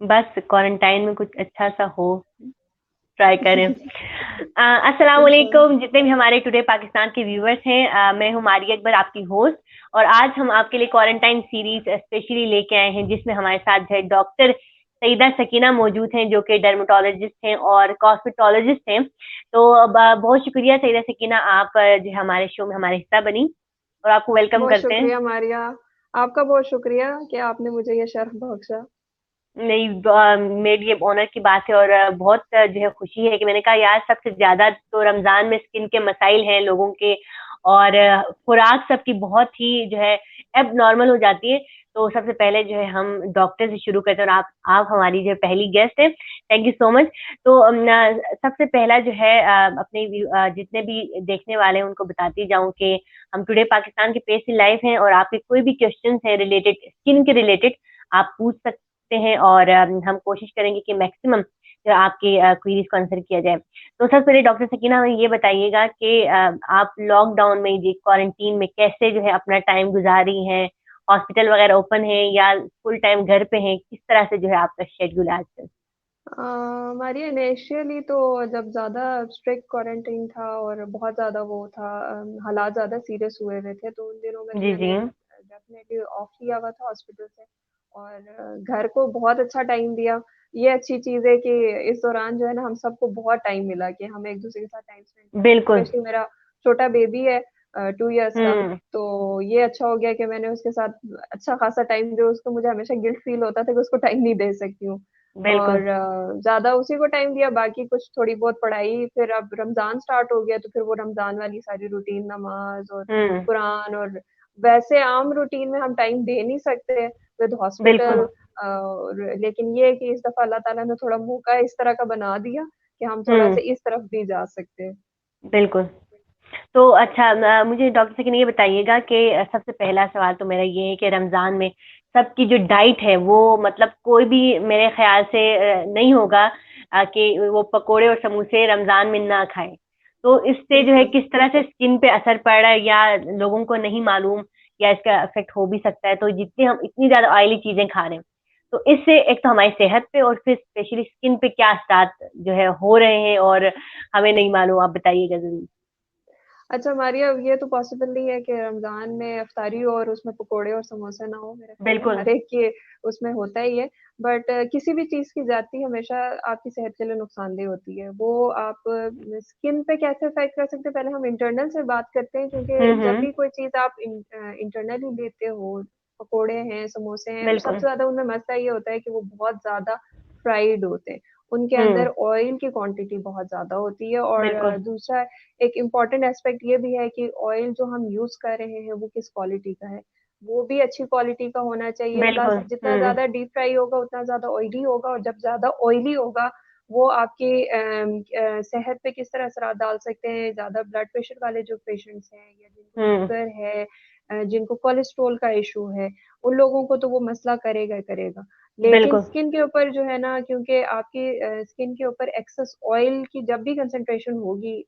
बस क्वारंटाइन में कुछ अच्छा सा हो, ट्राई करें। अस्सलाम बिल्कुल। वालेकुम जितने भी हमारे टुडे पाकिस्तान के व्यूवर्स हैं। मैं हूं मारिया अकबर, आपकी होस्ट। और आज हम आपके लिए क्वारंटाइन सीरीज स्पेशली लेके आए हैं, जिसमें हमारे साथ जो है डॉक्टर सईदा सकीना मौजूद हैं, जो कि डर्मेटोलॉजिस्ट हैं और कॉस्मेटोलॉजिस्ट हैं। तो बहुत शुक्रिया सईदा सकीना, आप जो है हमारे शो में हमारे हिस्सा बनी, और आपको वेलकम बहुत करते हैं। शुक्रिया मारिया। आपका बहुत शुक्रिया कि आपने मुझे ये शर्फ बख्शा। नहीं, मेरे लिए ऑनर की बात है, और बहुत जो है खुशी है कि मैंने कहा यार, सबसे ज्यादा तो रमजान में स्किन के मसाइल हैं लोगों के, और खुराक सबकी बहुत ही जो है अब नॉर्मल हो जाती है। तो सबसे पहले जो है हम डॉक्टर से शुरू करते हैं, और आप हमारी जो है पहली गेस्ट है। Thank you so much. तो सबसे पहला जो है अपने जितने भी देखने वाले हैं उनको बताती जाऊं कि हम टुडे पाकिस्तान के पेज से लाइव हैं, और आपके कोई भी क्वेश्चंस है रिलेटेड स्किन के रिलेटेड, आप पूछ सकते हैं, और हम कोशिश करेंगे कि मैक्सिमम जो आपकी क्वेरीज को आंसर किया जाए। तो सबसे पहले डॉक्टर सकीना, हमें ये बताइएगा कि आप लॉकडाउन में, जी क्वारंटीन में, कैसे जो है अपना टाइम गुजार रही हैं? हॉस्पिटल वगैरह ओपन है या फुल टाइम घर पे हैं? किस तरह से जो है आपका शेड्यूल है आजकल? मारिया, इनिशियली तो जब ज़्यादा स्ट्रिक्ट क्वारंटाइन था और बहुत ज़्यादा वो था, हालात ज़्यादा सीरियस हुए हुए थे, तो उन दिनों में तो जी जी। मैंने डेफिनेटली ऑफ लिया हुआ था हॉस्पिटल से। और घर को बहुत अच्छा टाइम दिया। ये अच्छी चीज़ है कि इस दौरान जो है ना हम सबको बहुत टाइम मिला कि हम एक दूसरे के साथ टाइम स्पेंड कर रहे हैं। बिल्कुल। स्पेशली मेरा छोटा बेबी है, 2 इयर्स का। हम्म। तो ये अच्छा हो गया कि मैंने उसके साथ अच्छा खासा टाइम, जो उसको मुझे हमेशा गिल्ट फील होता था कि उसको टाइम नहीं दे सकती हूँ। बिल्कुल। और ज़्यादा उसी को टाइम दिया, बाकी कुछ थोड़ी बहुत पढ़ाई। फिर अब रमज़ान स्टार्ट हो गया तो फिर वो रमज़ान वाली सारी रूटीन, नमाज़ और हम्म। कुरान, और वैसे आम रूटीन में हम टाइम दे नहीं सकते विद बिल्कुल। हॉस्पिटल। लेकिन ये है कि इस दफ़ा अल्लाह ताला ने थोड़ा मौका इस तरह का बना दिया कि हम हम्म। थोड़ा-सा इस तरफ भी जा सकते हैं। बिल्कुल। तो अच्छा, मुझे डॉक्टर सकीना ये बताइएगा कि सबसे पहला सवाल तो मेरा ये है कि रमजान में सबकी जो डाइट है वो, मतलब कोई भी मेरे ख्याल से नहीं होगा कि वो पकोड़े और समोसे रमजान में ना खाए। तो इससे जो है बिल्कुल। किस तरह से स्किन पे असर पड़ रहा है, या लोगों को नहीं मालूम, या इसका इफेक्ट हो भी सकता है। तो जितनी हम इतनी ज्यादा ऑयली चीजें खा रहे हैं, तो इससे एक तो हमारी सेहत पे और फिर स्पेशली स्किन पे क्या असर जो है हो रहे हैं, और हमें नहीं मालूम, आप बताइएगा जरूर। अच्छा मारिया, ये तो पॉसिबल नहीं है कि रमज़ान में इफ्तारी हो और उसमें पकोड़े और समोसे ना हो। मेरे ख़्याल में बिल्कुल। हर एक के उसमें होता ही है। बट किसी भी चीज़ की ज़्यादती हमेशा आपकी सेहत के लिए नुकसानदेह होती है। वो आप स्किन पे कैसे इफ़ेक्ट कर सकते हैं, पहले हम इंटरनल से बात करते हैं, क्योंकि जब हम्म। भी कोई चीज़ आप इंटरनली लेते हो, पकोड़े हैं, समोसे हैं, सबसे बिल्कुल। ज़्यादा उनमें मसला ये होता है कि वो बहुत ज़्यादा फ्राइड होते हैं। उनके हुँ। अंदर ऑयल की क्वांटिटी बहुत ज़्यादा होती है। और बिल्कुल। दूसरा एक इम्पॉर्टेंट एस्पेक्ट ये भी है कि ऑयल जो हम यूज़ कर रहे हैं वो किस क्वालिटी का है। वो भी अच्छी क्वालिटी का होना चाहिए। प्लस बिल्कुल। जितना हुँ। ज़्यादा डीप फ्राई होगा उतना ज़्यादा ऑयली होगा, और जब ज़्यादा ऑयली होगा वो आपकी सेहत पे किस तरह असरात डाल सकते हैं। ज़्यादा ब्लड प्रेशर वाले जो पेशेंट्स हैं, या जिनको हुँ। शुगर है, जिनको कोलेस्ट्रॉल का इश्यू है, उन लोगों को तो वो मसला करेगा ही करेगा। लेकिन बिल्कुल। स्किन के ऊपर जो है ना, क्योंकि आपकी स्किन के ऊपर एक्सेस ऑयल की जब भी कंसंट्रेशन होगी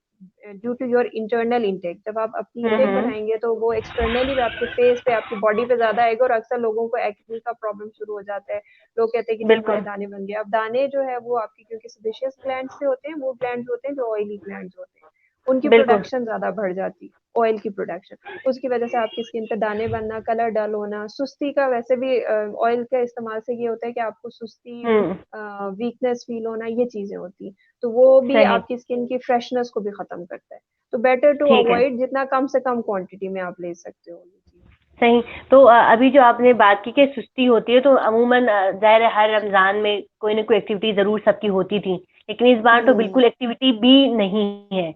due to your internal intake, जब आप अपनी हुँ, इंटेक हुँ। बढ़ाएँगे तो वो एक्सटर्नली भी आपके फेस पे, आपकी बॉडी पे ज़्यादा आएगा, और अक्सर लोगों को एक्ने का प्रॉब्लम शुरू हो जाता है। लोग कहते हैं कि जी हमारे बिल्कुल। दाने बन गए। अब दाने जो है वो आपकी, क्योंकि सेबेशियस ग्लैंड से होते हैं, वो ग्लैंड्स होते हैं जो ऑयली ग्लैंड्स होते हैं। उनकी बिल्कुल। प्रोडक्शन ज़्यादा बढ़ जाती है, ऑयल की प्रोडक्शन। उसकी वजह से आपकी स्किन पे दाने बनना, कलर डल होना, सुस्ती का, वैसे भी ऑयल के इस्तेमाल से ये होता है कि आपको सुस्ती, हुँ। वीकनेस फील होना, ये चीज़ें होती हैं। तो वो भी सही। आपकी स्किन की फ्रेशनेस को भी खत्म करता है। तो बेटर टू ठीक है। अवॉइड, जितना कम से कम क्वांटिटी में आप ले सकते हो ये चीज़। सही। तो अभी जो आपने बात की कि सुस्ती होती है, तो अमूमन ज़ाहिर है हर रमज़ान में कोई ना कोई एक्टिविटी ज़रूर सबकी होती थी। लेकिन इस बार तो हुँ। बिल्कुल एक्टिविटी भी नहीं है।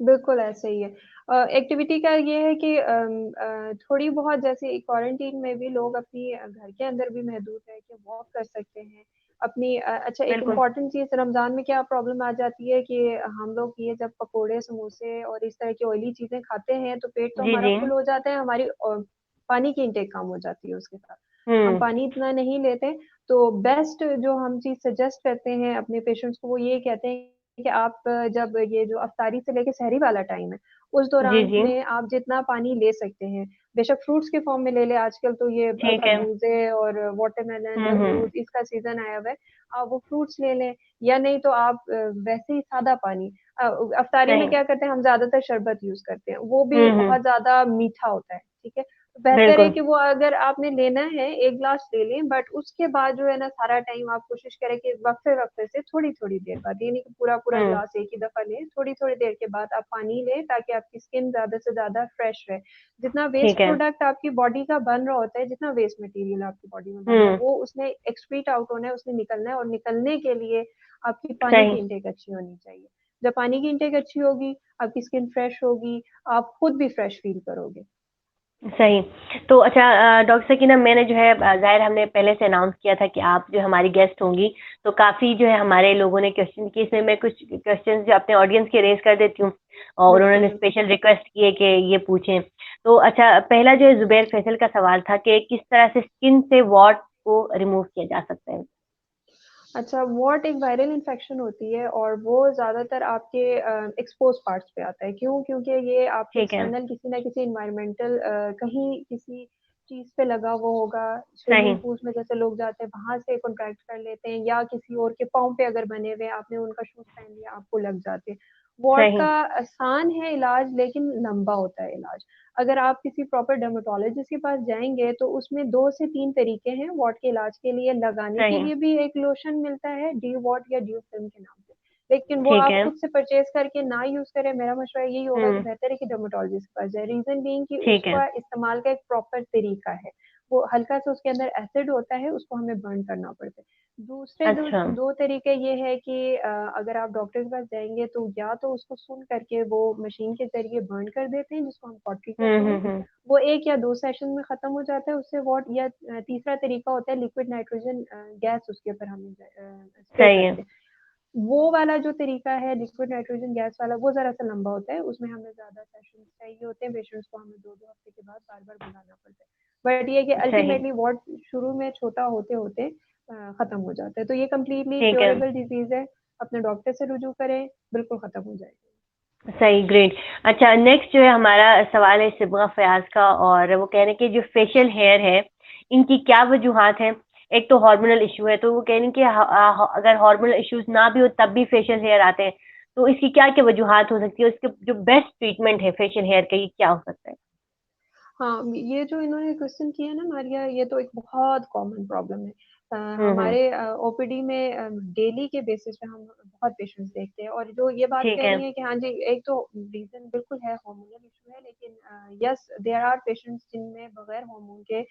बिल्कुल ऐसे ही है। एक्टिविटी का ये है कि थोड़ी बहुत, जैसे क्वारंटीन में भी लोग अपनी घर के अंदर भी महदूद है कि वॉक कर सकते हैं। अपनी अच्छा, एक बिल्कुल। इम्पॉर्टेंट चीज़ रमज़ान में क्या प्रॉब्लम आ जाती है कि हम लोग ये जब पकोड़े, समोसे और इस तरह की ऑयली चीज़ें खाते हैं तो पेट तो जी, हमारा जी। फुल हो जाता है, हमारी पानी की इंटेक कम हो जाती है उसके साथ। हम हुँ। पानी इतना नहीं लेते। तो बेस्ट जो हम चीज़ सजेस्ट करते हैं अपने पेशेंट्स को, वो ये कहते हैं कि आप जब ये जो अफ्तारी से लेके सहरी वाला टाइम है, उस जी, दौरान जी। में आप जितना पानी ले सकते हैं। बेशक फ्रूट्स के फॉर्म में ले ले, आजकल तो ये ठीक है। खरबूजे और वाटरमेलन, हम्म। तरबूज, इसका सीजन आया हुआ है। आप वो फ्रूट्स ले लें, या नहीं तो आप वैसे ही सादा पानी, अफ्तारी में सही। क्या करते हैं हम, ज्यादातर शरबत यूज करते हैं, वो भी हम्म। बहुत ज्यादा मीठा होता है, ठीक है। तो बेहतर है बिल्कुल। कि वो अगर आपने लेना है एक ग्लास ले लें, बट उसके बाद जो है ना सारा टाइम आप कोशिश करें कि वक्फे वक्फे से थोड़ी थोड़ी देर बाद, ये नहीं कि पूरा पूरा हम्म। ग्लास एक ही दफा लें, थोड़ी थोड़ी देर के बाद आप पानी लें, ताकि आपकी स्किन ज्यादा से ज्यादा फ्रेश रहे। जितना वेस्ट ठीक है। प्रोडक्ट आपकी बॉडी का बन रहा होता है, जितना वेस्ट मटेरियल आपकी बॉडी में बन रहा है, हम्म। वो उसने एक्सक्रीट आउट होना है, उसने निकलना है, और निकलने के लिए आपकी पानी सही। की इंटेक अच्छी होनी चाहिए। जब पानी की इंटेक अच्छी होगी, आपकी स्किन फ्रेश होगी, आप खुद भी फ्रेश फील करोगे। सही। तो अच्छा, डॉक्टर सकीना, मैंने जो है ज़ाहिर हमने पहले से अनाउंस किया था कि आप जो हमारी गेस्ट होंगी, तो काफ़ी जो है हमारे लोगों ने क्वेश्चन किए, इसमें मैं कुछ क्वेश्चंस जो अपने ऑडियंस के रेज़ कर देती हूँ और बिल्कुल उन्होंने बिल्कुल। स्पेशल रिक्वेस्ट की है कि ये पूछें। तो अच्छा, पहला जो है ज़ुबैर फैसल का सवाल था कि किस तरह से स्किन से वॉट को रिमूव किया जा सकता है? अच्छा, वॉट एक वायरल इन्फेक्शन होती है, और वो ज़्यादातर आपके एक्सपोज पार्ट्स पे आता है। क्यों? क्योंकि ये आपके ठीक है। एक्सटर्नल किसी ना किसी इन्वायरमेंटल कहीं किसी चीज़ पे लगा हुआ होगा। सही। स्विमिंग पूल्स में जैसे लोग जाते हैं, वहां से कॉन्ट्रैक्ट कर लेते हैं, या किसी और के पाँव पे अगर बने हुए हैं, आपने उनका शूज पहन लिया, आपको लग जाते हैं। वॉट सही। का आसान है इलाज, लेकिन लंबा होता है इलाज। अगर आप किसी प्रॉपर डर्मेटोलॉजिस्ट के पास जाएंगे, तो उसमें 2 से 3 तरीके हैं वॉट के इलाज के लिए। लगाने के सही। लिए भी एक लोशन मिलता है, डी वॉट या ड्यू फिल्म के नाम से, लेकिन वो ठीक आप है। खुद से परचेज करके ना यूज करें। मेरा मशवरा यही होगा कि हुँ। बेहतर है कि डर्मेटोलॉजिस्ट के पास जाए। रीजन बीइंग कि ठीक है। उसका इस्तेमाल का एक प्रॉपर तरीका है। वो हल्का सा उसके अंदर एसिड होता है, उसको हमें बर्न करना पड़ता है। दूसरे दो अच्छा। दो तरीके ये है कि अगर आप डॉक्टर के पास जाएंगे, तो या तो उसको सुन करके वो मशीन के जरिए बर्न कर देते हैं, जिसको हम कॉटरी कहते हैं। हुँ। वो 1 या 2 सेशन में खत्म हो जाता है उससे वॉट। या तीसरा तरीका होता है लिक्विड नाइट्रोजन गैस उसके ऊपर हम स्प्रे सही है। करके। वो वाला जो तरीका है लिक्विड नाइट्रोजन गैस वाला, वो जरा सा लंबा होता है, उसमें हमें ज्यादा सेशन चाहिए होते हैं, पेशेंट्स को हमें 2-2 हफ्ते के बाद बार बार बुलाना पड़ता है। बट ये कि सही। अल्टीमेटली वॉट शुरू में छोटा होते होते खत्म हो जाता है। तो ये कम्प्लीटली ठीक है। क्योरेबल डिजीज है। अपने डॉक्टर से रुजू करें, बिल्कुल खत्म हो जाएगी। सही, ग्रेट। अच्छा, नेक्स्ट जो है हमारा सवाल है सिबगा फयाज का, और वो कह रहे हैं कि जो फेशियल हेयर है, इनकी क्या वजूहात हैं? एक तो हार्मोनल इशू है, तो वो कह रहे हैं कि अगर हार्मोनल इश्यूज ना भी हो तब भी फेशियल हेयर आते हैं, तो इसकी क्या क्या वजूहात हो सकती है? उसके जो बेस्ट ट्रीटमेंट है फेशियल हेयर का, ये क्या हो सकता है? हाँ, ये जो इन्होंने क्वेश्चन किया ना मारिया, ये तो एक बहुत कॉमन प्रॉब्लम है। हम्म। हमारे ओपीडी में डेली के बेसिस पे हम बहुत पेशेंट्स देखते हैं, और जो ये बात ठीक कह है। रही है कि हाँ जी, एक तो रीजन बिल्कुल है, हार्मोनल इशू है, लेकिन यस देयर आर पेशेंट्स जिनमें बगैर हार्मोन के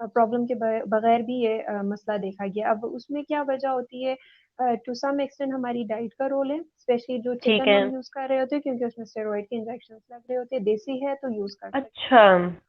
प्रॉब्लम के बगैर भी ये मसला देखा गया। अब उसमें क्या वजह होती है? टू सम एक्सटेंट हमारी डाइट का रोल है, स्पेशली जो ठीक चिकन है। हम यूज कर रहे होते हैं, क्योंकि उसमें स्टेरॉइड के इंजेक्शन लग रहे होते हैं। देसी है तो यूज कर सकते हैं। अच्छा।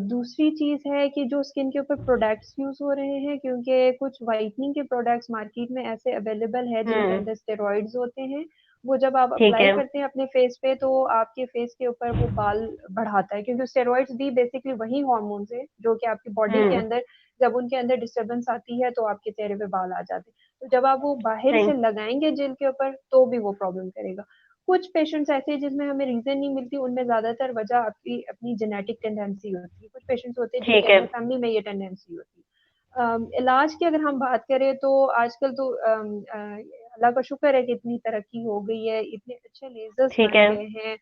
दूसरी चीज है कि जो स्किन के ऊपर प्रोडक्ट्स यूज हो रहे हैं, क्योंकि कुछ वाइटनिंग के प्रोडक्ट्स मार्केट में ऐसे अवेलेबल है जिनके हम्म। अंदर स्टेरॉइड्स होते हैं। वो जब आप ठीक अप्लाई है। करते हैं अपने फेस पे, तो आपके फेस के ऊपर वो बाल बढ़ाता है, क्योंकि स्टेरॉइड्स भी बेसिकली वही हॉर्मोन्स है जो कि आपकी बॉडी के हम्म। अंदर, जब उनके अंदर डिस्टरबेंस आती है, तो आपके चेहरे पे बाल आ जाते हैं। तो जब आप वो बाहर सही। से लगाएंगे जेल के ऊपर, तो भी वो प्रॉब्लम करेगा। कुछ पेशेंट्स ऐसे हैं जिसमें हमें रीजन नहीं मिलती, उनमें ज्यादातर वजह आपकी अपनी जेनेटिक टेंडेंसी होती है। कुछ पेशेंट्स होते हैं जिनके ठीक है। अंदर फैमिली में ये टेंडेंसी होती है। इलाज की अगर हम बात करें, तो आजकल तो अल्लाह का शुक्र है कि इतनी तरक्की हो गई है, इतने अच्छे लेजर्स ठीक बन है। गए हैं।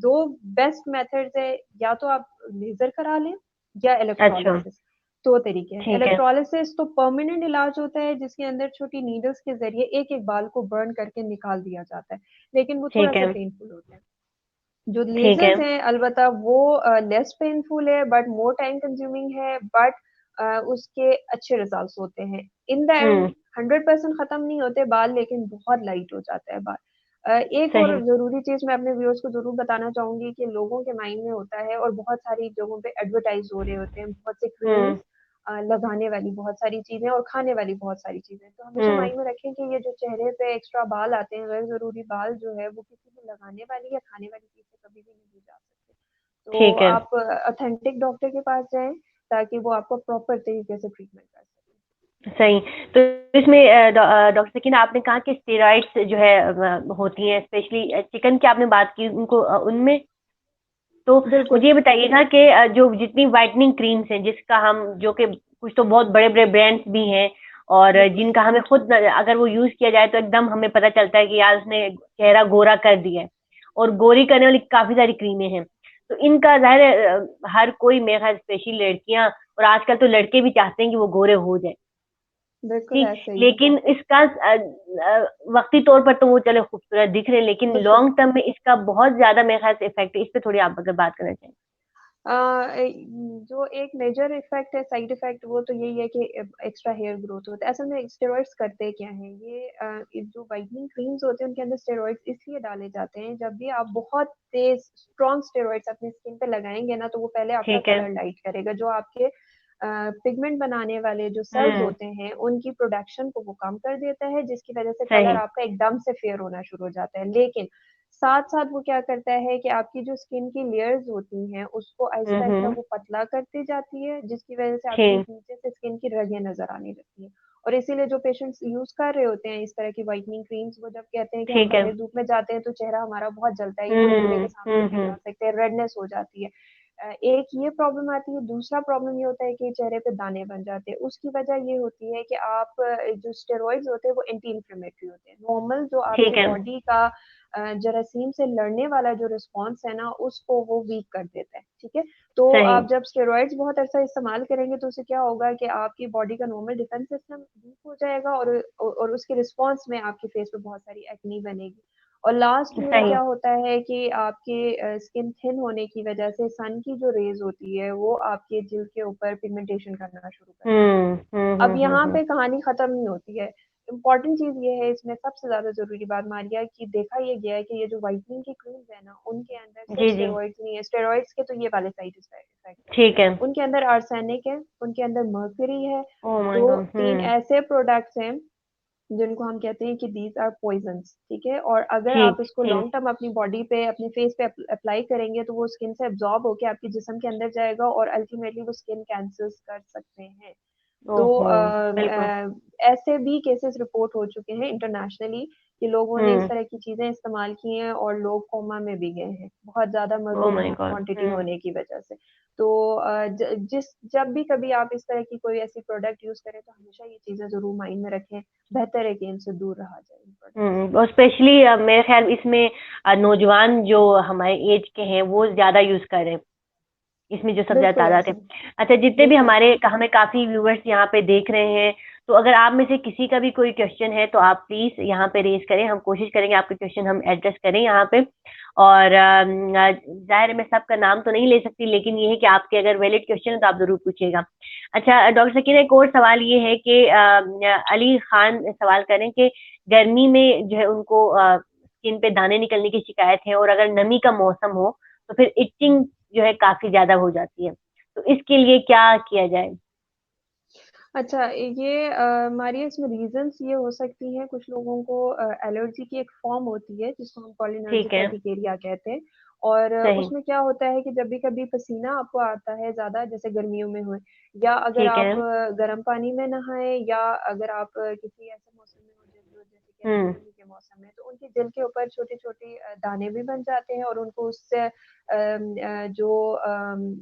दो बेस्ट मेथड्स है, या तो आप लेजर करा लें, या अच्छा। इलेक्ट्रोलिसिस। 2 तरीके हैं। ठीक है। इलेक्ट्रोलिसिस तो परमानेंट इलाज होता है, जिसके अंदर छोटी नीडल्स के जरिए एक एक बाल को बर्न करके निकाल दिया जाता है, लेकिन वो थोड़ा ठीक सा है। पेनफुल होता है। जो ठीक है। लेजर्स हैं, अलबत्ता वो लेस पेनफुल है, बट मोर टाइम कंज्यूमिंग है, बट उसके अच्छे रिजल्ट्स होते हैं। इन द एंड हम्म। 100% खत्म नहीं होते बाल, लेकिन बहुत लाइट हो जाता है बाल। एक और सही। जरूरी चीज मैं अपने व्यूअर्स को जरूर बताना चाहूंगी कि लोगों के माइंड में होता है, और बहुत सारी जगहों पे एडवर्टाइज हो रहे होते हैं, बहुत से हम्म। क्रीम्स, लगाने वाली बहुत सारी चीजें, और खाने वाली बहुत सारी चीजें। तो हमेशा हम्म। माइंड में रखें कि ये जो चेहरे पे एक्स्ट्रा बाल आते हैं, गैर जरूरी बाल, जो है वो किसी भी लगाने वाली या खाने वाली चीज से कभी भी नहीं जा सकते। तो ठीक है। आप ऑथेंटिक डॉक्टर के पास जाएं, ताकि वो आपको प्रॉपर तरीके से ट्रीटमेंट कर सके। सही। तो इसमें डॉक्टर सकीना, आपने कहा कि स्टेरॉइड्स जो है होती हैं, स्पेशली चिकन की आपने बात की, उनको उनमें तो बिल्कुल। मुझे ये बताइएगा कि जो जितनी व्हाइटनिंग क्रीम्स हैं, जिसका हम जो कि कुछ तो बहुत बड़े बड़े ब्रांड्स भी हैं, और बिल्कुल। जिनका हमें खुद अगर वो यूज किया जाए तो एकदम हमें पता चलता है कि यार उसने चेहरा गोरा कर दिया है, और गोरी करने वाली काफी सारी क्रीमें हैं। तो इनका जाहिर है हर कोई, मेरे ख्याल स्पेशली लड़कियां और आजकल तो लड़के भी चाहते हैं कि वो गोरे हो जाए। बिल्कुल ठीक, ऐसे ही है। लेकिन इसका वक्ती तौर पर तो वो चले खूबसूरत दिख रहे हैं, लेकिन बिल्कुल। लॉन्ग टर्म में इसका बहुत ज्यादा मेरे ख्याल से इफेक्ट है। इस पे थोड़ी आप अगर बात करना चाहें। जो एक मेजर इफेक्ट है, साइड इफेक्ट, वो तो यही है कि एक्स्ट्रा हेयर ग्रोथ होता है। असल में स्टेरॉइड्स करते क्या हैं, ये जो वाइटनिंग क्रीम्स होते हैं उनके अंदर स्टेरॉइड्स इसलिए डाले जाते हैं, जब भी आप बहुत तेज स्ट्रॉन्ग स्टेरॉइड्स अपनी स्किन पे लगाएंगे ना, तो वो पहले आपका ठीक है। कलर लाइट करेगा, जो आपके पिगमेंट बनाने वाले जो सेल्स हम्म। होते हैं उनकी प्रोडक्शन को वो कम कर देता है, जिसकी वजह से कलर सही। आपका एकदम से फेयर होना शुरू हो जाता है। लेकिन साथ साथ वो क्या करता है कि आपकी जो स्किन की लेयर्स होती हैं उसको आहिस्ता आहिस्ता हम्म। वो पतला करती जाती है, जिसकी वजह से आपकी ठीक। नीचे से स्किन की रगें नजर आने लगती है। और इसीलिए जो पेशेंट्स यूज कर रहे होते हैं इस तरह की व्हाइटनिंग क्रीम्स, वो जब कहते हैं कि हम ठीक है। बाहर धूप में जाते हैं तो चेहरा हमारा बहुत जलता है, कोई दूल्हे के सामने नहीं जा सकते, रेडनेस हो जाती है। एक ये प्रॉब्लम आती है। दूसरा प्रॉब्लम ये होता है कि चेहरे पे दाने बन जाते हैं। उसकी वजह ये होती है कि आप जो स्टेरॉइड्स होते हैं वो एंटी इंफ्लेमेटरी होते हैं। नॉर्मल जो आपके ठीक है। बॉडी का जरासीम से लड़ने वाला जो रिस्पॉन्स है ना, उसको वो वीक कर देता है। ठीक है। तो सही। आप जब स्टेरॉइड्स बहुत अरसा इस्तेमाल करेंगे तो उससे क्या होगा कि आपकी बॉडी का नॉर्मल डिफेंस सिस्टम वीक हो जाएगा, और उसके रिस्पॉन्स में आपके फेस पे बहुत सारी एक्नी बनेगी। और लास्ट में सही। क्या होता है कि आपके स्किन थिन होने की वजह से सन की जो रेज होती है वो आपके जिल्द के ऊपर पिगमेंटेशन करना शुरू कर देती है। अब यहाँ पे कहानी खत्म नहीं होती है। इम्पॉर्टेंट चीज ये है, इसमें सबसे ज्यादा जरूरी बात मारिया, कि देखा ये गया है कि ये जो व्हाइटनिंग की क्रीम्स है ना, उनके अंदर सिर्फ जी जी। स्टेरॉइड्स नहीं है। स्टेरॉइड्स के तो ये वाले साइड इफेक्ट है, ठीक है। उनके अंदर आर्सेनिक है, उनके अंदर मर्क्यूरी है। ओ माय दो गॉड। तीन ऐसे प्रोडक्ट्स हैं जिनको हम कहते हैं कि दीज आर पॉइजन्स। ठीक है। और अगर आप ठीक इसको ठीक। लॉन्ग टर्म अपनी बॉडी पे, अपने फेस पे अप्लाई करेंगे, तो वो स्किन से एब्जॉर्ब होके आपके जिस्म के अंदर जाएगा, और अल्टीमेटली वो स्किन कैंसर्स कर सकते हैं। तो ओहो। बिल्कुल। ऐसे भी केसेस रिपोर्ट हो चुके हैं इंटरनेशनली, कि लोगों ने इस हम्म। तरह की चीजें इस्तेमाल की हैं और लोग कोमा में भी गए हैं, बहुत ज्यादा ओ मर्क्यूरी माय गॉड। क्वांटिटी होने की वजह से। तो जब भी कभी आप इस तरह की कोई ऐसी प्रोडक्ट यूज करें, तो हमेशा ये चीजें जरूर माइंड में रखें। बेहतर है कि इनसे दूर रहा जाए, इन प्रोडक्ट से। और स्पेशली मेरे ख्याल इसमें नौजवान जो हमारे एज के हैं वो ज्यादा यूज कर रहे हैं, इसमें जो सबसे ज्यादा बिल्कुल तादाद है। ऐसे। अच्छा, जितने भी बिल्कुल। हमारे हमें काफी व्यूअर्स यहाँ पे देख रहे हैं, तो अगर आप में से किसी का भी कोई क्वेश्चन है तो आप प्लीज यहाँ पे रेज करें, हम कोशिश करेंगे आपके क्वेश्चन हम एड्रेस करें यहाँ पे। और जाहिर है मैं सबका नाम तो नहीं ले सकती, लेकिन ये है कि आपके अगर वैलिड क्वेश्चन है तो आप जरूर पूछिएगा। अच्छा डॉक्टर सकीना, एक और सवाल ये है कि अली खान सवाल करें कि गर्मी में जो है उनको स्किन पे दाने निकलने की शिकायत है, और अगर नमी का मौसम हो तो फिर इचिंग जो है काफी ज्यादा हो जाती है, तो इसके लिए क्या किया जाए। अच्छा, ये मारिया, इसमें रीजंस ये हो सकती हैं। कुछ लोगों को एलर्जी की एक फॉर्म होती है जिसको हम ठीक कॉलिनर्जिक है। अर्टिकेरिया कहते हैं। और सही। उसमें क्या होता है कि जब भी कभी पसीना आपको आता है ज्यादा, जैसे गर्मियों में हुए, या अगर ठीक है। आप गर्म पानी में नहाए, या अगर आप किसी ऐसे मौसम में हो जैसे कहते हैं हम्म। गर्मी के मौसम में, तो उनके दिल के ऊपर छोटे छोटे दाने भी बन जाते हैं, और उनको उससे जो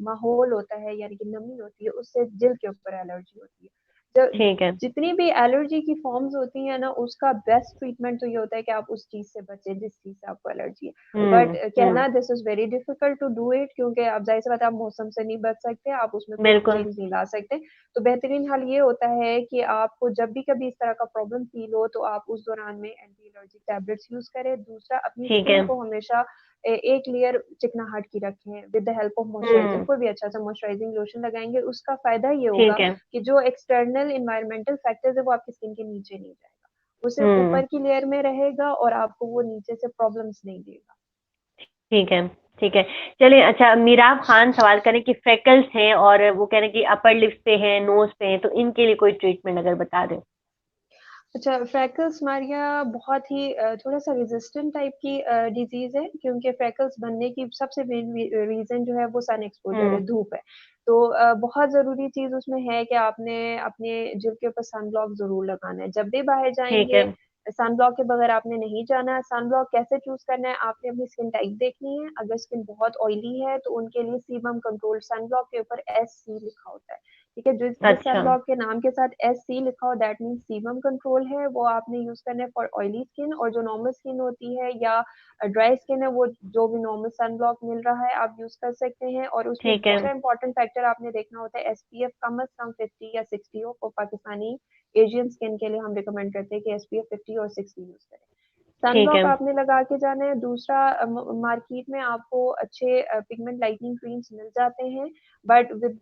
माहौल होता है, यानी कि नमी होती है, उससे दिल के ऊपर एलर्जी होती है। जब ठीक है। जितनी भी एलर्जी की फॉर्म्स होती है ना, उसका बेस्ट ट्रीटमेंट तो ये होता है कि आप उस चीज से बचें जिस चीज से आपको एलर्जी है। But hmm. कहना this is very difficult to do it, क्योंकि आप जाहिर सी बात है, आप मौसम से नहीं बच सकते, आप उसमें कोई बिल्कुल। चेंज नहीं ला सकते। तो बेहतरीन हल ये होता है कि आपको जब भी कभी इस तरह का प्रॉब्लम फील हो, तो आप उस दौरान में एंटी एलर्जिक टैबलेट्स यूज करें। दूसरा, अपनी ठीक है। स्किन को हमेशा एक लेयर चिकनाहट की रखें with the help of moisturiser. हम्म। कोई भी अच्छा सा मॉइस्चराइजिंग लोशन लगाएंगे, उसका फायदा ये होगा ठीक है। कि जो एक्सटर्नल इन्वायरमेंटल फैक्टर्स है वो आपकी स्किन के नीचे नहीं जाएगा, वो सिर्फ हम्म। ऊपर की लेयर में रहेगा, और आपको वो नीचे से प्रॉब्लम्स नहीं देगा। ठीक है। ठीक है। चलिए, अच्छा मीराब खान सवाल करें कि फ्रेकल्स हैं और वो कह रहे हैं कि अपर लिप्स पे हैं, नोज पे हैं, तो इनके लिए कोई ट्रीटमेंट अगर बता दें। अच्छा, फ्रैकल्स मारिया बहुत ही थोड़ा सा रेजिस्टेंट टाइप की डिजीज है, क्योंकि फ्रैकल्स बनने की सबसे मेन रीजन जो है वो सन एक्सपोजर है, हम्म। धूप है। तो बहुत जरूरी चीज उसमें है कि आपने अपने जिल्द के ऊपर सन ब्लॉक जरूर लगाना है जब भी बाहर ठीक है। जाएंगे। सन ब्लॉक के बगैर आपने नहीं जाना है। सन ब्लॉक कैसे चूज करना है, आपने अपनी स्किन टाइप देखनी है। अगर स्किन बहुत ऑयली है तो उनके लिए सीबम कंट्रोल सन ब्लॉक के ऊपर SC लिखा होता है, ठीक है। जिस सन अच्छा। ब्लॉक के नाम के साथ SC लिखा हो दैट मीन सीबम कंट्रोल है, वो आपने यूज करना है फॉर ऑयली स्किन। और जो नॉर्मल स्किन होती है या ड्राई स्किन है, वो जो भी नॉर्मल सन ब्लॉक मिल रहा है आप यूज कर सकते हैं। और उसमें ठीक है। दूसरा इंपॉर्टेंट फैक्टर आपने देखना होता है SPF कम अज कम 50 या 60 हो। और पाकिस्तानी एशियन स्किन के लिए हम रिकमेंड करते हैं कि SPF 50 और 60 यूज करें। ठीक है। सनब्लॉक आपने लगा के जाना है। दूसरा, मार्केट में आपको अच्छे पिगमेंट लाइटनिंग क्रीम्स मिल जाते हैं, but with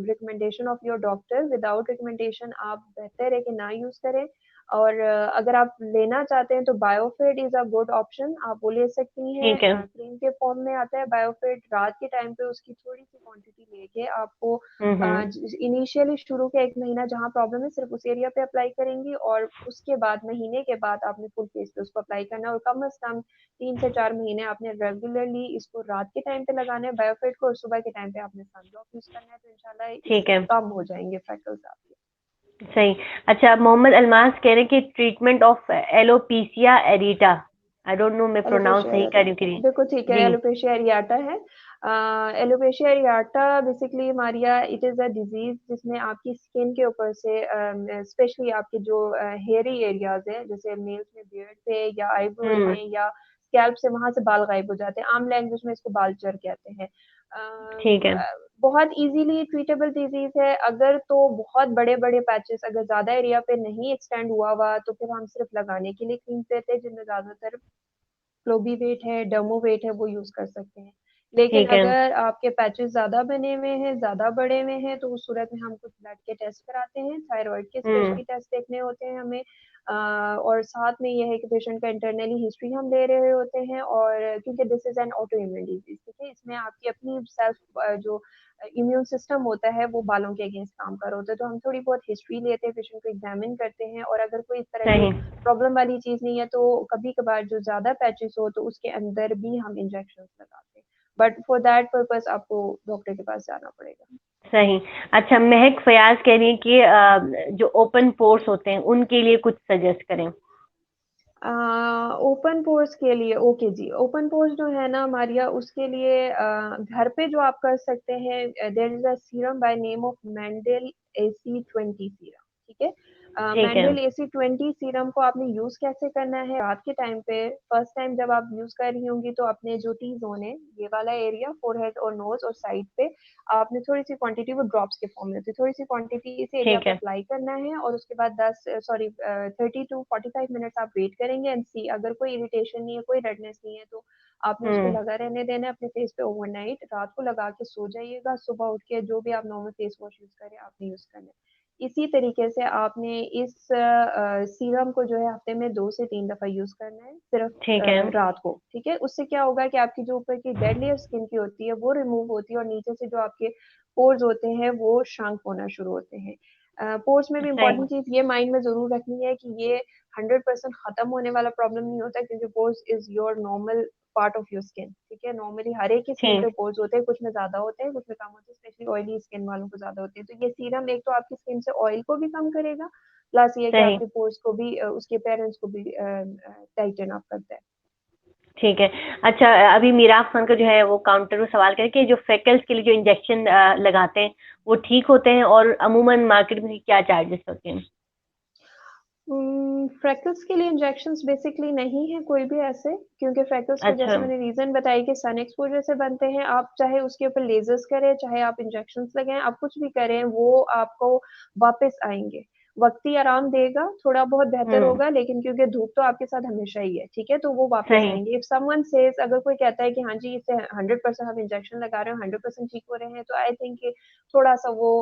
recommendation of your doctor. Without recommendation आप बेहतर है कि ना यूज करें। और अगर आप लेना चाहते हैं तो बायोफिट इज अ गुड ऑप्शन, आप वो ले सकती हैं। ठीक है। क्रीम के फॉर्म में आता है बायोफिट। रात के टाइम पे उसकी थोड़ी सी क्वांटिटी लेके आपको हम्म। इनिशियली शुरू के 1 महीना जहाँ प्रॉब्लम है सिर्फ उस एरिया पे अप्लाई करेंगी, और उसके बाद महीने के बाद आपने फुल फेस पे उसको अप्लाई करना है। और कम से कम 3 से 4 महीने आपने रेगुलरली इसको रात के टाइम पे लगाना है बायोफिट को, और सुबह के टाइम पे आपने सन ब्लॉक यूज करना है। तो इंशाल्लाह ठीक इससे है। कम हो जाएंगे फ्रैकल्स आपके। सही। अच्छा, मोहम्मद अल्मास कह रहे हैं कि treatment of alopecia areata, I don't know मैं प्रोनाउंस एलोपेशिया सही कर रही हूँ कि एरियाटा नहीं। बिल्कुल ठीक है, जी। एलोपेशिया एरियाटा है। Alopecia areata basically Maria it is a disease जिसमें आपकी स्किन के ऊपर से स्पेशली आपके जो हेयरी एरियाज है, जैसे मेल्स में बियर्ड पे या आईब्रोज हम्म। में या स्कैल्प से, वहां से बाल गायब हो जाते हैं। आम लैंग्वेज में इसको बालचर कहते हैं। ठीक है। बहुत इजीली ट्रीटेबल डिजीज है। अगर तो बहुत बड़े बड़े पैचेस अगर ज्यादा एरिया पे नहीं एक्सटेंड हुआ हुआ तो फिर हम सिर्फ लगाने के लिए क्रीम देते हैं, जिनमें ज्यादातर फ्लोबीवेट है, डर्मोवेट है, वो यूज कर सकते हैं। लेकिन ठीक है। अगर आपके पैचेस ज्यादा बने हुए हैं, ज्यादा बड़े हुए हैं, तो उस सूरत में हम कुछ ब्लड के टेस्ट कराते हैं। थायराइड के हम्म। स्पेशली टेस्ट देखने होते हैं हमें। और साथ में यह है कि पेशेंट का इंटरनली हिस्ट्री हम ले रहे होते हैं। और क्योंकि this is an auto immune disease, ठीक है, इसमें आपकी अपनी सेल्फ जो इम्यून सिस्टम होता है वो बालों के अगेंस्ट काम कर रहा होता है। तो हम थोड़ी बहुत हिस्ट्री लेते हैं, पेशेंट को एग्जामिन करते हैं, और अगर कोई इस तरह की सही। प्रॉब्लम वाली चीज नहीं है तो कभी कभार जो ज्यादा पैचेस हो तो उसके अंदर भी हम इंजेक्शन लगाते हैं। बट फॉर दैट पर्पस आपको डॉक्टर के पास जाना पड़ेगा। सही। अच्छा, महक फयाज कह रही है कि जो ओपन पोर्स होते हैं उनके लिए कुछ सजेस्ट करें। ओपन पोर्स के लिए ओके जी, ओपन पोर्स जो है ना मारिया, उसके लिए घर पे जो आप कर सकते हैं, there is a serum by name of Mandel AC20 serum, ठीक है। ठीक है। मैंडल AC20 सीरम को आपने यूज कैसे करना है, रात के टाइम पे फर्स्ट टाइम जब आप यूज कर रही होंगी तो अपने जो टी जोन है, ये वाला एरिया, फोरहेड और नोज और साइड पे, आपने थोड़ी सी क्वांटिटी, वो ड्रॉप्स के फॉर्म में होती है, थोड़ी सी क्वांटिटी इस एरिया ठीक पे है। अप्लाई करना है। और उसके बाद 30 to 45 मिनट्स आप वेट करेंगे एंड सी, अगर कोई इरिटेशन नहीं है, कोई रेडनेस नहीं है, तो आपने उसको हम्म। लगा रहने देना है अपने फेस पे ओवरनाइट। रात को लगा के सो जाइएगा, सुबह उठ के जो भी आप नॉर्मल फेस वॉश यूज करें आपने यूज करना है। इसी तरीके से आपने इस सीरम को जो है हफ्ते में 2 से 3 दफा यूज करना है, सिर्फ ठीक है। रात को, ठीक है। उससे क्या होगा कि आपकी जो ऊपर की डेड लेयर स्किन की होती है वो रिमूव होती है, और नीचे से जो आपके पोर्स होते हैं वो श्रंक होना शुरू होते हैं। पोर्स में भी सही। इंपॉर्टेंट चीज ये माइंड में जरूर रखनी है कि ये 100% खत्म होने वाला प्रॉब्लम नहीं होता, क्योंकि pores is your normal part of your skin, ठीक है। नॉर्मली हर एक की स्किन पे ठीक। पोर्स होते हैं, कुछ में ज्यादा होते हैं, कुछ में कम होते हैं, स्पेशली ऑयली स्किन वालों को ज्यादा होते हैं। तो ये सीरम एक तो आपकी स्किन से ऑयल को भी कम करेगा, प्लस ये कि सही। आपके पोर्स को भी उसके पेरेंट्स को भी टाइटन अप करता है। ठीक है। अच्छा, अभी मीराब खान का जो है वो काउंटर में सवाल करे कि जो फेकल्स के लिए जो इंजेक्शन लगाते हैं वो ठीक होते हैं, और अमूमन मार्केट में क्या चार्जेस होते हैं। फ्रैकल्स के लिए इंजेक्शंस बेसिकली नहीं है कोई भी ऐसे, क्योंकि फ्रैकल्स को अच्छा। जैसे मैंने रीजन बताई कि सन एक्सपोजर से बनते हैं। आप चाहे उसके ऊपर लेजर्स करें, चाहे आप इंजेक्शंस लगाएं, आप कुछ भी करें, वो आपको वापस आएंगे। वक्ती आराम देगा, थोड़ा बहुत बेहतर हम्म। होगा, लेकिन क्योंकि धूप तो आपके साथ हमेशा ही है, ठीक है, तो वो वापस सही। आएंगे। इफ समवन सेज, अगर कोई कहता है कि हाँ जी इससे 100% हम इंजेक्शन लगा रहे हैं, 100% ठीक हो रहे हैं, तो आई थिंक थोड़ा सा वो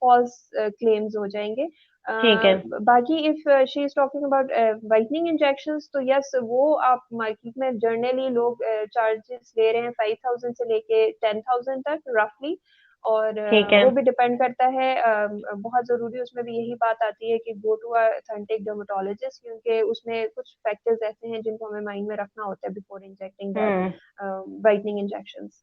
फॉल्स क्लेम्स हो जाएंगे। ठीक है। बाकी if she is talking about whitening injections, तो यस, वो आप मार्केट में जर्नली लोग चार्जेस ले रहे हैं 5,000 से लेके 10,000 तक रफली। और ठीक है। वो भी डिपेंड करता है, बहुत जरूरी उसमें भी यही बात आती है कि गो टू अथेंटिक डर्मेटोलॉजिस्ट, क्योंकि उसमें कुछ फैक्टर्स ऐसे हैं जिनको हमें माइंड में रखना होता है before injecting that hmm. Whitening injections.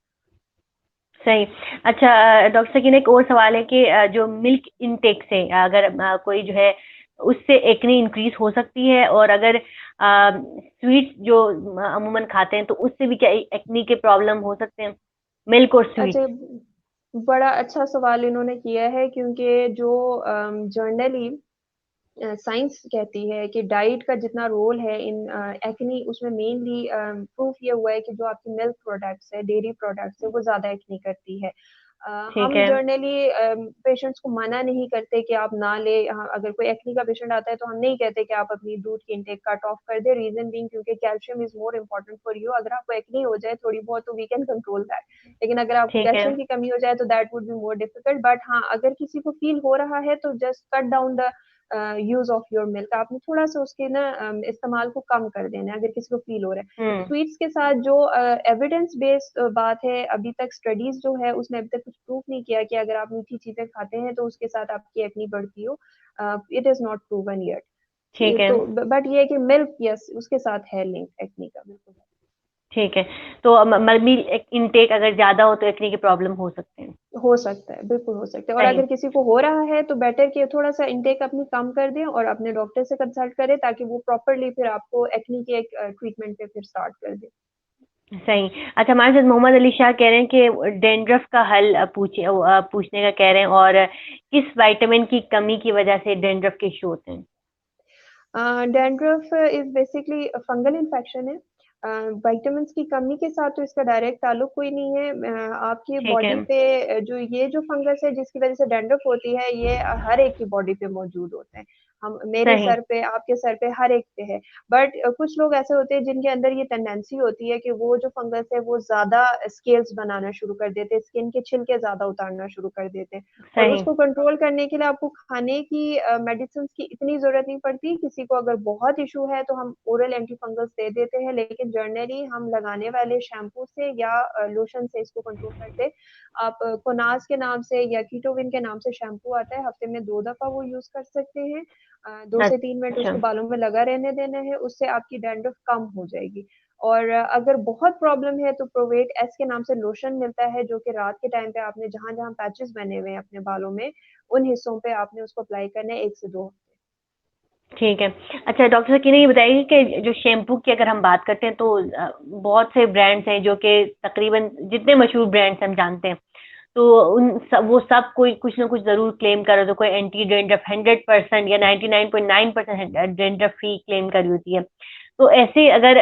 सही। अच्छा, डॉक्टर सकीना, एक और सवाल है कि जो मिल्क इनटेक से अगर कोई जो है उससे एक्ने इंक्रीज हो सकती है? और अगर स्वीट्स जो अमूमन खाते हैं तो उससे भी क्या एक्ने के प्रॉब्लम हो सकते हैं? मिल्क और अच्छा, स्वीट्स। बड़ा अच्छा सवाल इन्होंने किया है, क्योंकि जो जर्नली साइंस कहती है कि डाइट का जितना रोल है इन एक्ने, उसमें मेनली प्रूफ ये हुआ है कि जो आपकी मिल्क प्रोडक्ट्स है, डेयरी प्रोडक्ट्स है, वो ज्यादा एक्ने करती है। ठीक हम है। जर्नली पेशेंट्स को मना नहीं करते कि आप ना ले, अगर कोई एक्ने का पेशेंट आता है तो हम नहीं कहते कि आप अपनी दूध की इनटेक कट ऑफ कर दे, रीजन बीइंग क्योंकि calcium is more important for you. अगर आपको एक्ने हो जाए थोड़ी बहुत तो वी कैन कंट्रोल दैट, लेकिन अगर आपको ठीक है। कैल्शियम की कमी हो जाए तो that would be more difficult. But हाँ, अगर किसी को फील हो रहा है तो just cut down the use of your milk. आपने थोड़ा सा उसके ना इस्तेमाल को कम कर देना है अगर किसी को फील हो रहा है। हम्म। स्वीट्स के साथ जो एविडेंस बेस्ड बात है, अभी तक स्टडीज जो है उसने अभी तक कुछ प्रूफ नहीं किया कि अगर आप मीठी चीजें खाते हैं तो उसके साथ आपकी एक्नी बढ़ती हो। इट इज नॉट प्रूवन ठीक येट। है। तो बट ये है कि मिल्क, यस, उसके साथ है लिंक एक्नी का, बिल्कुल। ठीक है। तो मिल्क इनटेक अगर ज्यादा हो तो एक्ने की प्रॉब्लम हो सकते हैं? हो सकता है, बिल्कुल हो सकता है। और सही। अगर किसी को हो रहा है तो बेटर कि थोड़ा सा इनटेक अपनी कम कर दें और अपने डॉक्टर से कंसल्ट करें, ताकि वो प्रॉपरली फिर आपको एक्नी के एक ट्रीटमेंट पे फिर स्टार्ट कर दे। सही। अच्छा, हमारे साथ मोहम्मद अली शाह कह रहे हैं कि डेंड्रफ का हल पूछने का कह रहे हैं, और किस विटामिन की कमी की वजह से डेंड्रफ के इश्यू होते हैं? Dandruff is basically fungal infection है। विटामिन्स की कमी के साथ तो इसका डायरेक्ट ताल्लुक कोई नहीं है। आपकी ठीक है। बॉडी पे जो ये जो फंगस है जिसकी वजह से डैंड्रफ होती है, ये हर एक की बॉडी पे मौजूद होते हैं। हम, मेरे सही। सर पे, आपके सर पे, हर एक पे है। बट कुछ लोग ऐसे होते हैं जिनके अंदर ये टेंडेंसी होती है कि वो जो फंगस है वो ज्यादा स्केल्स बनाना शुरू कर देते हैं, स्किन के छिलके ज्यादा उतारना शुरू कर देते हैं। और सही। उसको कंट्रोल करने के लिए आपको खाने की मेडिसिन की इतनी जरूरत नहीं पड़ती। किसी को अगर बहुत इशू है तो हम ओरल एंटी फंगल्स दे देते हैं, लेकिन जर्नली हम लगाने वाले शैम्पू से या लोशन से इसको कंट्रोल करते हैं। आप कोनास के नाम से या कीटोविन के नाम से शैम्पू आता है, हफ्ते में 2 दफा वो यूज कर सकते हैं। 2 से 3 मिनट अच्छा। उसको बालों में लगा रहने देना है, उससे आपकी डैंड्रफ कम हो जाएगी। और अगर बहुत प्रॉब्लम है तो प्रोवेट एस के नाम से लोशन मिलता है, जो कि रात के टाइम पे आपने जहां जहां पैचेस बने हुए हैं अपने बालों में, उन हिस्सों पे आपने उसको अप्लाई करना है 1 से 2 हफ्ते। ठीक है। अच्छा डॉक्टर साहब, ये बताइए कि जो शैम्पू की अगर हम बात करते हैं तो बहुत से ब्रांड्स हैं जो कि तकरीबन जितने मशहूर ब्रांड्स हम जानते हैं, तो वो सब कोई कुछ ना कुछ जरूर क्लेम कर रहे हो, तो कोई एंटी डेंड्रफ 100% या 99.9% डेंड्रफ फ्री क्लेम करी होती है। तो ऐसे अगर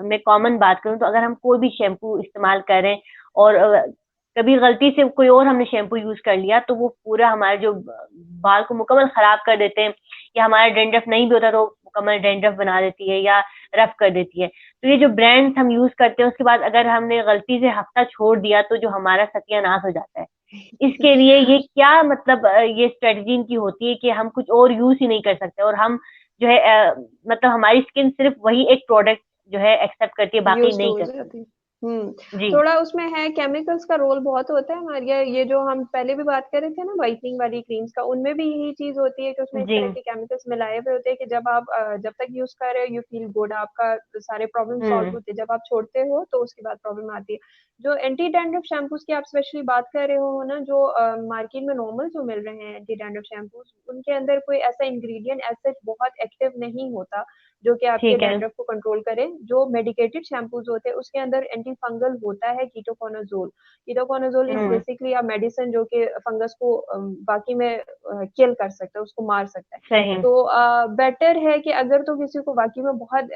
मैं कॉमन बात करूं, तो अगर हम कोई भी शैम्पू इस्तेमाल करें और कभी गलती से कोई और हमने शैम्पू यूज कर लिया, तो वो पूरा हमारे जो बाल को मुकम्मल खराब कर देते हैं, या हमारा डेंड्रफ नहीं भी होता तो मुकम्मल डेंड्रफ बना देती है या रफ कर देती है। तो ये जो ब्रांड्स हम यूज करते हैं, उसके बाद अगर हमने गलती से हफ्ता छोड़ दिया तो जो हमारा सत्यानाश हो जाता है। इसके लिए ये क्या मतलब ये स्ट्रेटजी इनकी होती है कि हम कुछ और यूज ही नहीं कर सकते, और हम जो है मतलब हमारी स्किन सिर्फ वही एक प्रोडक्ट जो है एक्सेप्ट करती है, बाकी यूज्ड नहीं हो करती? जाती। हम्म। जी। थोड़ा उसमें है, केमिकल्स का रोल बहुत होता है हमारे ये जो हम पहले भी बात कर रहे थे ना वाइटनिंग वाली क्रीम्स का, उनमें भी यही चीज होती है कि उसमें इस जी। तरह के केमिकल्स मिलाए हुए होते हैं कि जब आप जब तक यूज कर रहे हो यू फील गुड, आपका सारे प्रॉब्लम सॉल्व हम्म। होते हैं। जब आप छोड़ते हो तो उसके बाद प्रॉब्लम आती है। जो एंटी डैंड्रफ शैम्पूज की आप स्पेशली बात कर रहे हो ना, जो मार्केट में नॉर्मल जो मिल रहे हैं एंटी डैंड्रफ शैम्पूज, उनके अंदर कोई ऐसा इंग्रेडिएंट ऐसे बहुत एक्टिव नहीं होता जो कि आपके ठीक है। डैंड्रफ को कंट्रोल करे। जो मेडिकेटेड शैम्पूज होते हैं उसके अंदर एंटी फंगल होता है ketoconazole. Ketoconazole is hmm. Basically a medicine जो कि फंगस को बाकी में किल कर सकता है, उसको मार सकता है। सही। तो बेटर है कि अगर तो किसी को वाकई में बहुत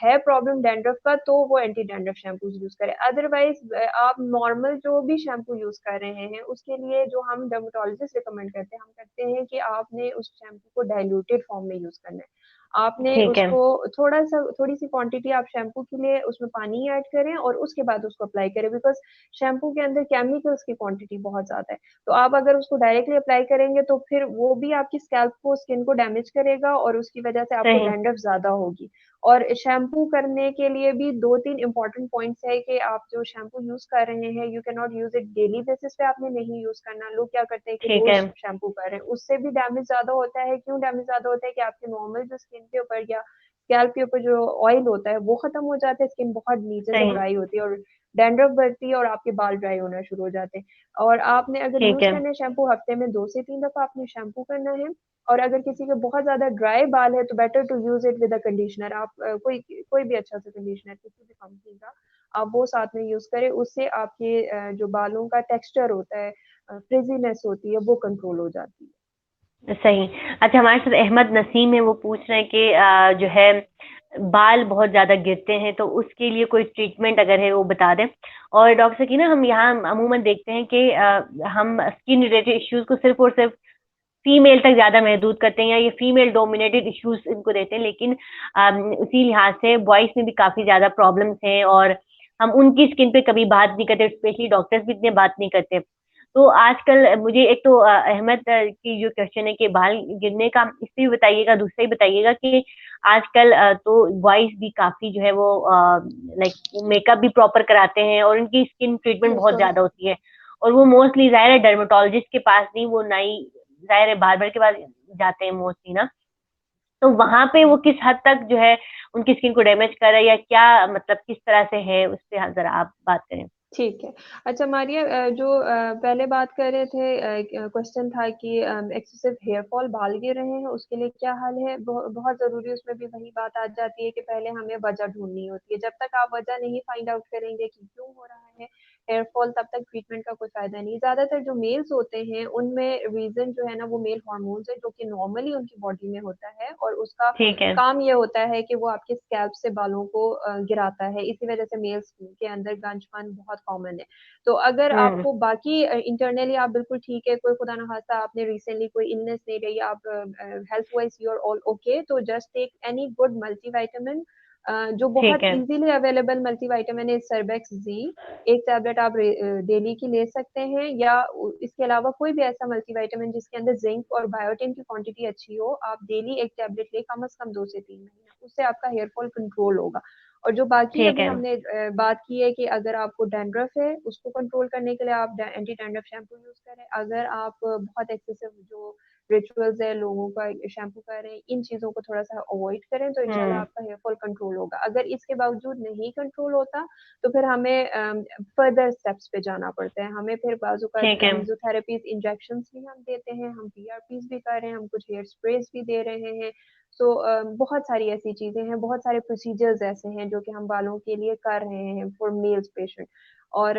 है प्रॉब्लम डैंड्रफ का, तो वो एंटी डैंड्रफ शैम्पूज यूज करे। अदरवाइज आप नॉर्मल जो भी शैम्पू यूज कर रहे हैं उसके लिए जो हम डर्मेटोलॉजिस्ट रिकमेंड करते हैं, हम करते हैं कि आपने उस शैम्पू को डाइल्यूटेड फॉर्म में यूज करना है। आपने ठीक है। उसको थोड़ा सा, थोड़ी सी क्वांटिटी आप शैम्पू के लिए उसमें पानी ऐड करें और उसके बाद उसको अप्लाई करें, बिकॉज शैम्पू के अंदर केमिकल्स की क्वांटिटी बहुत ज्यादा है। तो आप अगर उसको डायरेक्टली अप्लाई करेंगे तो फिर वो भी आपकी स्कैल्प को, स्किन को डैमेज करेगा और उसकी वजह से आपको सही। डैंड्रफ ज्यादा होगी। और शैम्पू करने के लिए भी 2-3 इंपॉर्टेंट पॉइंट्स है कि आप जो शैम्पू यूज कर रहे हैं you can not use it daily basis पे, आपने नहीं यूज करना। लोग क्या करते हैं कि ठीक रोज है। शैम्पू कर रहे हैं, उससे भी डैमेज ज्यादा होता है। क्यों डैमेज ज्यादा होता है कि आपके नॉर्मल जो स्किन के ऊपर या स्कैल्प के ऊपर जो ऑयल होता है वो खत्म हो जाता है, स्किन बहुत नीचे से सही। ड्राई होती है और डैंड्रफ बढ़ती है और आपके बाल ड्राई होना शुरू हो जाते हैं। और आपने अगर ठीक यूज है। करना है शैम्पू, हफ्ते में 2 से 3 दफा आपने शैम्पू करना है। और अगर किसी के बहुत ज्यादा ड्राई बाल है तो better to use it with a conditioner. आप कोई कोई भी अच्छा सा कंडीशनर किसी भी कंपनी का आप वो साथ में यूज करें, उससे आपके जो बालों का टेक्सचर होता है, फ्रिजीनेस होती है, वो कंट्रोल हो जाती है। सही। अच्छा, हमारे साथ अहमद नसीम है, वो पूछ रहे हैं कि जो है बाल बहुत ज़्यादा गिरते हैं, तो उसके लिए कोई ट्रीटमेंट अगर है वो बता दें। और डॉक्टर सकीना, हम यहाँ अमूमन देखते हैं कि हम स्किन रिलेटेड इश्यूज़ को सिर्फ़ और सिर्फ़ फीमेल तक ज़्यादा महदूद करते हैं, या ये फीमेल डोमिनेटेड इश्यूज़ इनको देते हैं, लेकिन उसी लिहाज से बॉयज़ में भी काफ़ी ज़्यादा प्रॉब्लम्स हैं, और हम उनकी स्किन पे कभी बात नहीं करते, स्पेशली डॉक्टर्स भी इतने बात नहीं करते। तो आजकल मुझे एक तो अहमद की जो क्वेश्चन है कि बाल गिरने का, इससे भी बताइएगा, दूसरा ही बताइएगा कि आजकल तो बॉयज़ भी काफ़ी जो है वो लाइक मेकअप भी प्रॉपर कराते हैं, और उनकी स्किन ट्रीटमेंट बहुत बिल्कुल। ज़्यादा होती है, और वो मोस्टली ज़ाहिर है डर्मेटोलॉजिस्ट के पास नहीं, वो नाई ज़ाहिर है बार्बर के पास जाते हैं मोस्टली ना। तो वहाँ पे वो किस हद तक जो है उनकी स्किन को डैमेज कर रहा है, या क्या मतलब किस तरह से है, उस पे ज़रा आप बात करें। ठीक है। अच्छा मारिया, जो पहले बात कर रहे थे, क्वेश्चन था कि एक्सेसिव हेयर फॉल, बाल गिर रहे हैं, उसके लिए क्या हल है? बहुत ज़रूरी, उसमें भी वही बात आ जाती है कि पहले हमें वजह ढूँढनी होती है। जब तक आप वजह नहीं फाइंड आउट करेंगे कि क्यों हो रहा है हेयर फॉल, तब तक ट्रीटमेंट का कोई फ़ायदा नहीं। ज़्यादातर जो मेल्स होते हैं, उनमें रीज़न जो है ना, वो मेल हार्मोन्स है, जो कि नॉर्मली उनकी बॉडी में होता है, और उसका ठीक है। काम ये होता है कि वो आपके स्कैल्प से बालों को गिराता है। इसी वजह से मेल्स के अंदर गंजपन बहुत कॉमन है। तो अगर हुँ। आपको बाकी इंटरनली आप बिल्कुल ठीक है, कोई खुदा ना खास्ता आपने रिसेंटली कोई इलनेस नहीं रही, आप health wise you are all okay, तो just take any good multivitamin. जो ठीक बहुत है। इजीली अवेलेबल मल्टीविटामिन है सर्बेक्स जी। एक टैबलेट आप डेली की ले सकते हैं, या इसके अलावा कोई भी ऐसा मल्टीविटामिन जिसके अंदर जिंक और बायोटिन की क्वांटिटी अच्छी हो, आप डेली एक टैबलेट ले, कम से कम 2 से 3 महीने, उससे आपका हेयर फॉल कंट्रोल होगा। और जो बाकी ठीक अभी है। हमने बात की है कि अगर आपको डैंड्रफ है, उसको कंट्रोल करने के लिए आप एंटी डैंड्रफ शैम्पू यूज करें। अगर आप बहुत एक्सेसिव जो रिचुअल्स है लोगों का शैम्पू कर रहे हैं, इन चीजों को थोड़ा सा अवॉइड करें, तो इंशाल्लाह हुँ। आपका हेयर फॉल कंट्रोल होगा। अगर इसके बावजूद नहीं कंट्रोल होता, तो फिर हमें फर्दर स्टेप्स पे जाना पड़ता है। हमें फिर बाजू का ठीक है। मेसोथेरेपीज इंजेक्शन भी हम देते हैं, हम पीआरपीज भी कर रहे हैं, हम कुछ हेयर स्प्रेज भी दे रहे हैं। सो बहुत सारी ऐसी चीजें हैं, बहुत सारे प्रोसीजर्स ऐसे हैं जो कि हम बालों के लिए कर रहे हैं फॉर मेल्स पेशेंट। और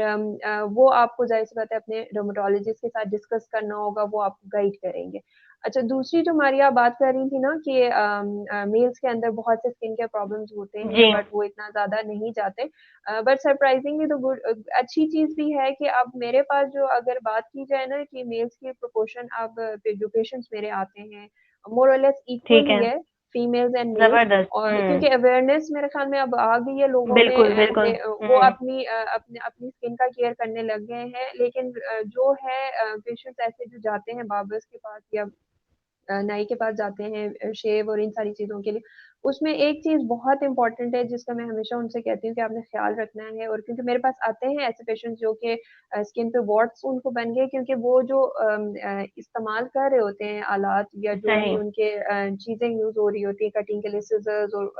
वो आपको जाहिर सी बात है अपने डर्मेटोलॉजिस्ट के साथ डिस्कस करना होगा, वो आपको गाइड करेंगे। अच्छा, दूसरी जो हमारी आप बात कर रही थी ना कि मेल्स के अंदर बहुत से स्किन के प्रॉब्लम्स होते हैं, जी। बट वो इतना ज्यादा नहीं जाते। बट सरप्राइजिंगली तो गुड, अच्छी चीज भी है कि अब मेरे पास जो अगर बात की जाए ना कि मेल्स की प्रोपोर्शन, अब जो पेशेंट्स मेरे आते हैं मोर और लेस इक्वल ठीक ही है। है, फीमेल्स एंड मेल्स। ज़बरदस्त। और क्योंकि हुँ। अवेयरनेस मेरे ख्याल में अब आ गई है लोगों में, बिल्कुल, बिल्कुल। कि वो हुँ। अपनी अपने अपनी स्किन का केयर करने लग गए हैं। लेकिन जो है पेशेंट्स ऐसे जो जाते हैं बार्बर्स के पास या नाई के पास जाते हैं शेव और इन सारी चीज़ों के लिए, उसमें एक चीज़ बहुत इम्पोर्टेंट है जिसका मैं हमेशा उनसे कहती हूँ कि आपने ख़्याल रखना है। और क्योंकि मेरे पास आते हैं ऐसे पेशेंट्स जो कि स्किन पे वॉट्स उनको बन गए, क्योंकि वो जो इस्तेमाल कर रहे होते हैं आलात, या जो भी सही। उनके चीज़ें यूज़ हो रही होती है कटिंग के लिए, सिज़र्स और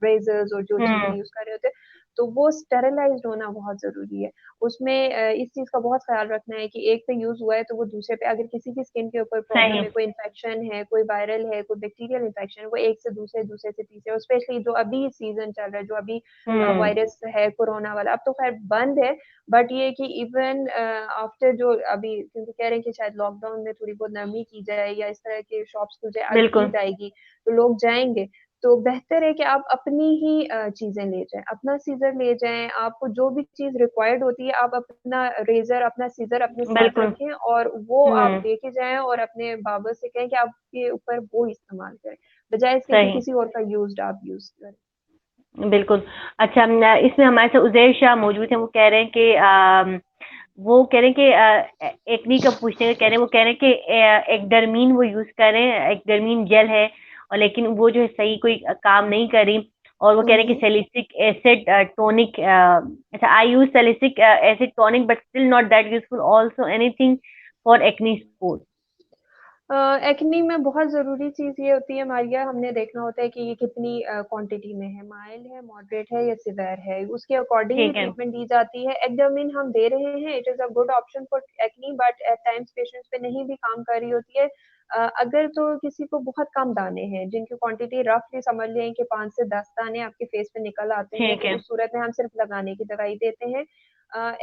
रेज़र्स और जो चीज़ें हुँ। यूज़ कर रहे होते हैं, तो वो स्टेरिलाइज़्ड होना बहुत ज़रूरी है। उसमें इस चीज़ का बहुत ख़्याल रखना है कि एक पे यूज़ हुआ है तो वो दूसरे पे, अगर किसी की स्किन के ऊपर प्रॉब्लम सही। है, कोई इन्फेक्शन है, कोई वायरल है, कोई बैक्टीरियल इन्फेक्शन है, वो एक से दूसरे, दूसरे से तीसरे, और स्पेशली जो अभी सीज़न चल रहा है, जो अभी हुँ। वायरस है कोरोना वाला, अब तो ख़ैर बंद है, बट ये है कि इवन आफ्टर जो अभी, क्योंकि कह रहे हैं कि शायद लॉकडाउन में थोड़ी बहुत नरमी की जाए या इस तरह के शॉप्स खुल जाए, अब बिल्कुल। ईद आएगी, तो लोग जाएँगे। तो बेहतर है कि आप अपनी ही चीज़ें ले जाएँ, अपना सीज़र ले जाएँ, आपको जो भी चीज़ रिक्वायर्ड होती है, आप अपना रेज़र, अपना सीज़र अपने साथ बिल्कुल। रखें, और वो आप हुँ। लेके जाएँ और अपने बार्बर से कहें कि आपके ऊपर वो इस्तेमाल करें, बजाए इसके कि सही। किसी और का यूज़्ड आप यूज़ करें। बिल्कुल। अच्छा, इसमें हमारे साथ उज़ैर शाह मौजूद हैं, वो कह रहे हैं कि वो कह रहे हैं कि एक्नी का पूछने का कह रहे हैं, वो कह रहे हैं कि एक्डर्मीन वो यूज़ कर रहे हैं, एक्डर्मीन जेल है, और लेकिन वो जो है सही कोई काम नहीं कर रही, और वो कह हुँ, रहे हैं कि हुँ। सैलिसिलिक एसिड टॉनिक, अच्छा, I use salicylic acid tonic but still not that useful, also anything for acne spot. Acne में बहुत ज़रूरी चीज़ ये होती है मारिया, हमने देखना होता है कि ये कितनी क्वांटिटी में है, माइल्ड है, मॉडरेट है या सीवियर है, उसके अकॉर्डिंग ही ठीक है। ट्रीटमेंट दी जाती है। एक्डामिन हम दे रहे हैं, it is a good option for acne, but at times patients पे नहीं भी काम कर रही होती है। अगर तो किसी को बहुत कम दाने हैं, जिनकी क्वांटिटी रफली समझ लें कि 5 से 10 दाने आपके फेस पे निकल आते हैं, ठीक तो है। उस सूरत में हम सिर्फ लगाने की दवाई देते हैं।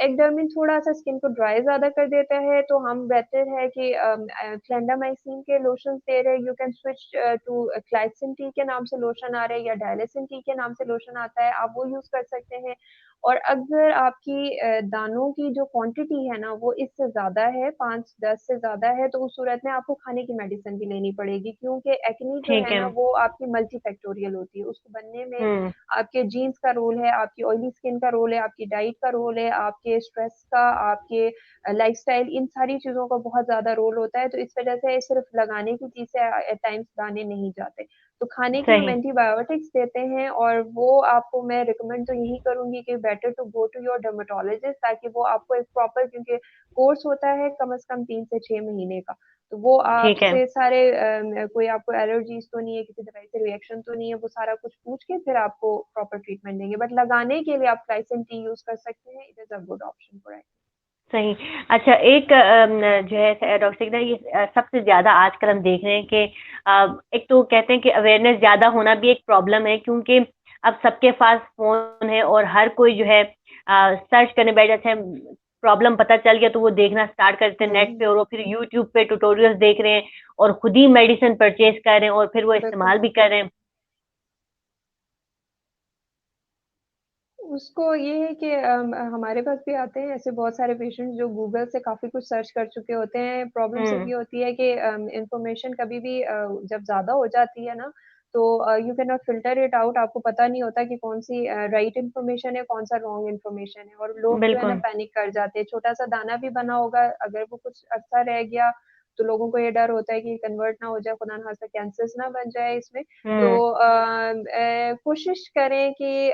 एक्डामिन थोड़ा-सा स्किन को ड्राई ज़्यादा कर देता है, तो हम बेटर है कि क्लेंडामाइसिन के लोशंस दे रहे हैं। You can switch to glycine T के नाम से लोशन आ रहे हैं या डायलिसिन टी के नाम से लोशन आता है, आप वो यूज़ कर सकते हैं। और अगर आपकी दानों की जो क्वांटिटी है ना, वो इससे ज़्यादा है, 5-10 से ज़्यादा है, तो उस सूरत में आपको खाने की मेडिसिन भी लेनी पड़ेगी, क्योंकि एक्ने जो ठीक है है। ना, वो आपकी मल्टीफैक्टोरियल होती है। उसको बनने में हुँ। आपके जीन्स का रोल है, आपकी ऑयली स्किन का रोल है, आपकी डाइट का रोल है, आपके स्ट्रेस का, आपके लाइफ़स्टाइल, इन सारी चीज़ों का बहुत ज़्यादा रोल होता है, तो इस वज़ह से सिर्फ़ लगाने की चीज़ से एट टाइम्स दाने नहीं जाते। तो खाने के हम सही। एंटीबायोटिक्स देते हैं, और वो आपको मैं रिकमेंड तो यही करूँगी कि better to go to your dermatologist, ताकि वो आपको एक प्रॉपर, क्योंकि कोर्स होता है कम से कम 3 से 6 महीने का। तो वो ठीक है। आपसे सारे कोई आपको एलर्जीज़ तो नहीं है, किसी दवाई से रिएक्शन तो नहीं है, वो सारा कुछ पूछ के फिर आपको प्रॉपर ट्रीटमेंट देंगे। बट लगाने के लिए आप ग्लाइसिन टी यूज़ कर सकते हैं, it is a good option for it. सही। अच्छा, एक जो है डॉक्टर सिकंदर, ये सबसे ज़्यादा आजकल हम देख रहे हैं कि एक तो कहते हैं कि अवेयरनेस ज़्यादा होना भी एक प्रॉब्लम है, क्योंकि अब सबके पास फ़ोन है और हर कोई जो है सर्च करने बैठ जाते हैं। प्रॉब्लम पता चल गया तो वो देखना स्टार्ट करते हैं नेट पे, हुँ, और वो फिर यूट्यूब पे ट्यूटोरियल्स देख रहे हैं और खुद ही मेडिसिन परचेज़ कर रहे हैं और फिर वो बिल्कुल। इस्तेमाल भी कर रहे हैं। उसको ये है कि हमारे पास भी आते हैं ऐसे बहुत सारे पेशेंट्स जो गूगल से काफ़ी कुछ सर्च कर चुके होते हैं। प्रॉब्लम सिर्फ़ हुँ। ये होती है कि इन्फॉर्मेशन कभी भी जब ज़्यादा हो जाती है ना, तो you can not filter it out, आपको पता नहीं होता कि कौन-सी राइट इन्फॉर्मेशन है, कौन-सा रॉन्ग इन्फॉर्मेशन है, और लोग जो है ना बिल्कुल। पैनिक कर जाते हैं। छोटा-सा दाना भी बना होगा, अगर वो कुछ अर्सा रह गया, तो लोगों को ये डर होता है कि कन्वर्ट ना हो जाए, खुदा ना खास्ता कैंसर्स ना बन जाए इसमें। तो हुँ। कोशिश करें कि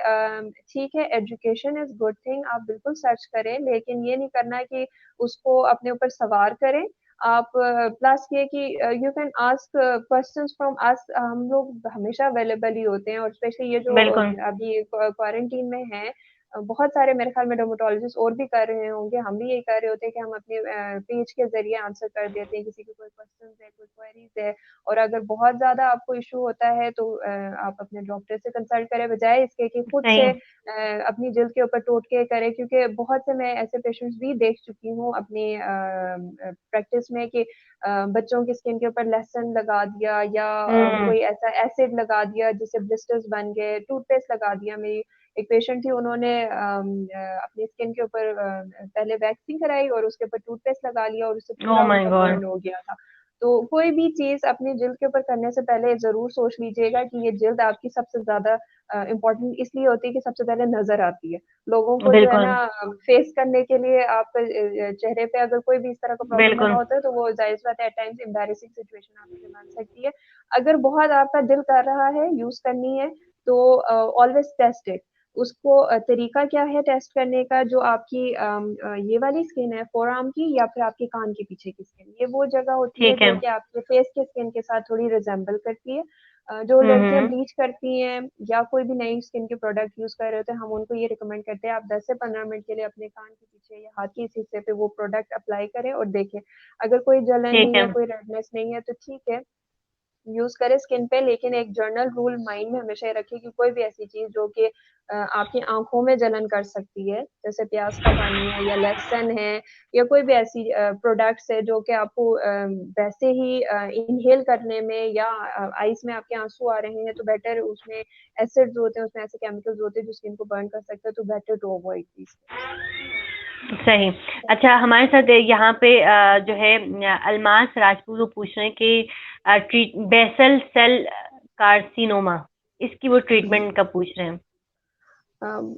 ठीक है, एजुकेशन इज़ गुड थिंग, आप बिल्कुल सर्च करें, लेकिन ये नहीं करना है कि उसको अपने ऊपर सवार करें। आप प्लस ये कि you can ask questions from us, हम लोग हमेशा अवेलेबल ही होते हैं, और स्पेशली ये जो बिल्कुल। अभी क्वारंटीन में हैं, बहुत सारे मेरे ख्याल में डर्मेटोलॉजिस्ट और भी कर रहे होंगे, हम भी यही कर रहे होते हैं कि हम अपने पेज के ज़रिए आंसर कर देते हैं, किसी के कोई क्वेश्चन्स है, कोई क्वेरीज़ है, और अगर बहुत ज़्यादा आपको इश्यू होता है, तो आप अपने डॉक्टर से कंसल्ट करें, बजाय इसके कि खुद सही। से अपनी जिल्द के ऊपर टोटके करें, क्योंकि बहुत से मैं ऐसे पेशेंट्स भी देख चुकी हूँ अपनी प्रैक्टिस में कि बच्चों की स्किन के ऊपर लहसुन लगा दिया, या हुँ। कोई ऐसा एसिड लगा दिया जिससे ब्लिस्टर्स बन गए, टूथपेस्ट लगा दिया। मेरी एक पेशेंट थी, उन्होंने अपनी स्किन के ऊपर पहले वैक्सिंग कराई और उसके ऊपर टूथपेस्ट लगा लिया, और उससे ओह पूरा माय उनका गॉड! बर्न हो गया था। तो कोई भी चीज़ अपनी जिल्द के ऊपर करने से पहले ज़रूर सोच लीजिएगा कि ये जिल्द आपकी सबसे ज़्यादा इम्पोर्टेंट इसलिए होती है कि सबसे पहले नज़र आती है। लोगों को जो है ना बिल्कुल। फेस करने के लिए आप चेहरे पे अगर कोई भी इस तरह का प्रॉब्लम बना बिल्कुल। होता है, तो वो ज़ाहिर-सी बात है एट टाइम्स एम्बैरेसिंग सिचुएशन आपके लिए बन सकती है। अगर बहुत आपका दिल कर रहा है, यूज़ करनी है, तो ऑलवेज़ टेस्ट इट। उसको तरीका क्या है टेस्ट करने का, जो आपकी ये वाली स्किन है फोrearm की, या फिर आपके कान के पीछे की स्किन, ये वो जगह होती है ठीक है। जो कि आपके फेस के स्किन के साथ थोड़ी रिज़ेम्बल करती है। जो हुँ, लड़कियाँ हुँ। ब्लीच करती हैं या कोई भी नई स्किन के प्रोडक्ट यूज़ कर रहे होते हैं, हम उनको ये रिकमेंड करते हैं आप 10 से 15 मिनट के लिए अपने कान के पीछे या हाथ के इस हिस्से पे वो प्रोडक्ट अप्लाई करें और देखें। अगर कोई जलन ठीक नहीं है। है, कोई रेडनेस नहीं है, तो ठीक है, यूज़ करें स्किन पे, लेकिन एक जर्नल रूल माइंड में हमेशा ये रखें कि कोई भी ऐसी चीज़ जो कि आपकी आँखों में जलन कर सकती है, जैसे प्याज का पानी है या लहसुन है, या कोई भी ऐसी प्रोडक्ट्स है जो कि आपको वैसे ही इन्हेल करने में, या आईज़ में आपके आँसू आ रहे हैं, तो बेटर उसमें एसिड्स होते हैं, उसमें ऐसे केमिकल्स होते हैं जो स्किन को बर्न कर सकते हैं, तो better to avoid these things. सही। अच्छा, हमारे साथ यहाँ पे जो है अलमास राजपूत वो पूछ रहे हैं कि ट्रीट बेसल सेल कार्सिनोमा, इसकी वो ट्रीटमेंट का पूछ रहे हैं।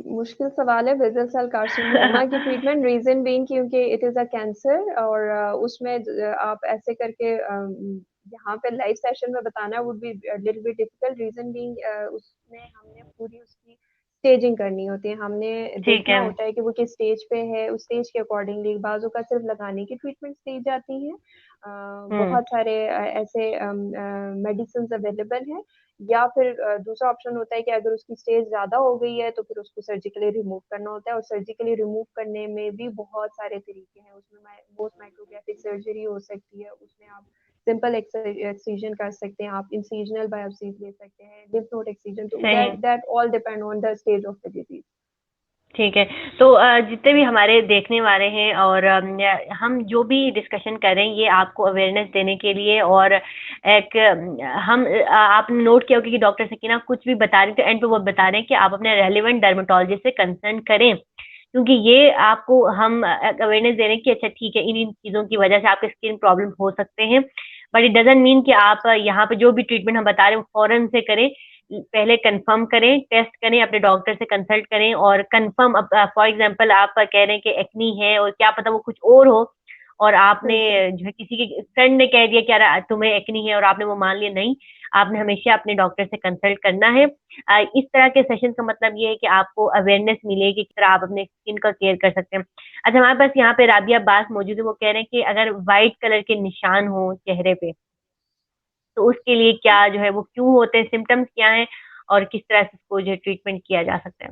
मुश्किल सवाल है बेज़ल सेल कार्सिनोमा की ट्रीटमेंट, रीज़न बीइंग क्योंकि इट इज़ अ कैंसर, और उसमें आप ऐसे करके यहाँ पे लाइव सेशन में बताना would be little bit difficult, reason being उसमें हमने पूरी उसकी स्टेजिंग करनी होती है, हमने ठीक देखना है। होता है कि वो किस स्टेज पे है, उस स्टेज के अकॉर्डिंगली बाज़ू का सिर्फ लगाने की ट्रीटमेंट्स दी जाती हैं। हम्म। बहुत सारे ऐसे मेडिसिन अवेलेबल हैं। या फिर दूसरा ऑप्शन होता है कि अगर उसकी स्टेज ज्यादा हो गई है तो फिर उसको सर्जिकली रिमूव करना होता है, और सर्जिकली रिमूव करने में भी बहुत सारे तरीके हैं। उसमें पोस्ट माइक्रोग्राफिक सर्जरी हो सकती है, उसमें आप सिंपल एक्सcision कर सकते हैं, आप इंसिजनल बायोप्सीज ले सकते हैं, लिम्फ नोड एक्सcision, तो सही है। That all depend on the stage of the disease. ठीक है। तो जितने भी हमारे देखने वाले हैं और हम जो भी डिस्कशन कर रहे हैं ये आपको अवेयरनेस देने के लिए, और एक आपने नोट किया होगा कि डॉक्टर सकीना कुछ भी बता रही, तो एंड पे वो बता रहे हैं कि आप अपने रेलिवेंट डर्मेटोलॉजिस्ट से कंसल्ट करें, क्योंकि ये आपको हम अवेयरनेस दे रहे हैं कि अच्छा ठीक है, इन इन चीजों की वजह से आपके स्किन प्रॉब्लम हो सकते हैं, बट इट डजंट मीन कि आप यहाँ पे जो भी ट्रीटमेंट हम बता रहे हैं वो फौरन से करें। पहले कंफर्म करें, टेस्ट करें, अपने डॉक्टर से कंसल्ट करें और कंफर्म। फॉर एग्जांपल आप कह रहे हैं कि एक्नी है और क्या पता वो कुछ और हो, और आपने बिल्कुल। जो है किसी के फ्रेंड ने कह दिया कि यार तुम्हें एक्नी है और आपने वो मान लिया, नहीं, आपने हमेशा अपने डॉक्टर से कंसल्ट करना है। इस तरह के सेशन का मतलब ये है कि आपको अवेयरनेस मिलेगी कि किस तरह आप अपने स्किन का केयर कर सकते हैं। अच्छा, हमारे पास यहाँ पे राबिया अब्बास मौजूद है, वो कह रहे हैं कि अगर व्हाइट कलर के निशान हो चेहरे पे तो उसके लिए क्या जो है वो क्यों होते हैं, सिम्टम्स क्या हैं, और किस तरह से उसको जो है ट्रीटमेंट किया जा सकता है।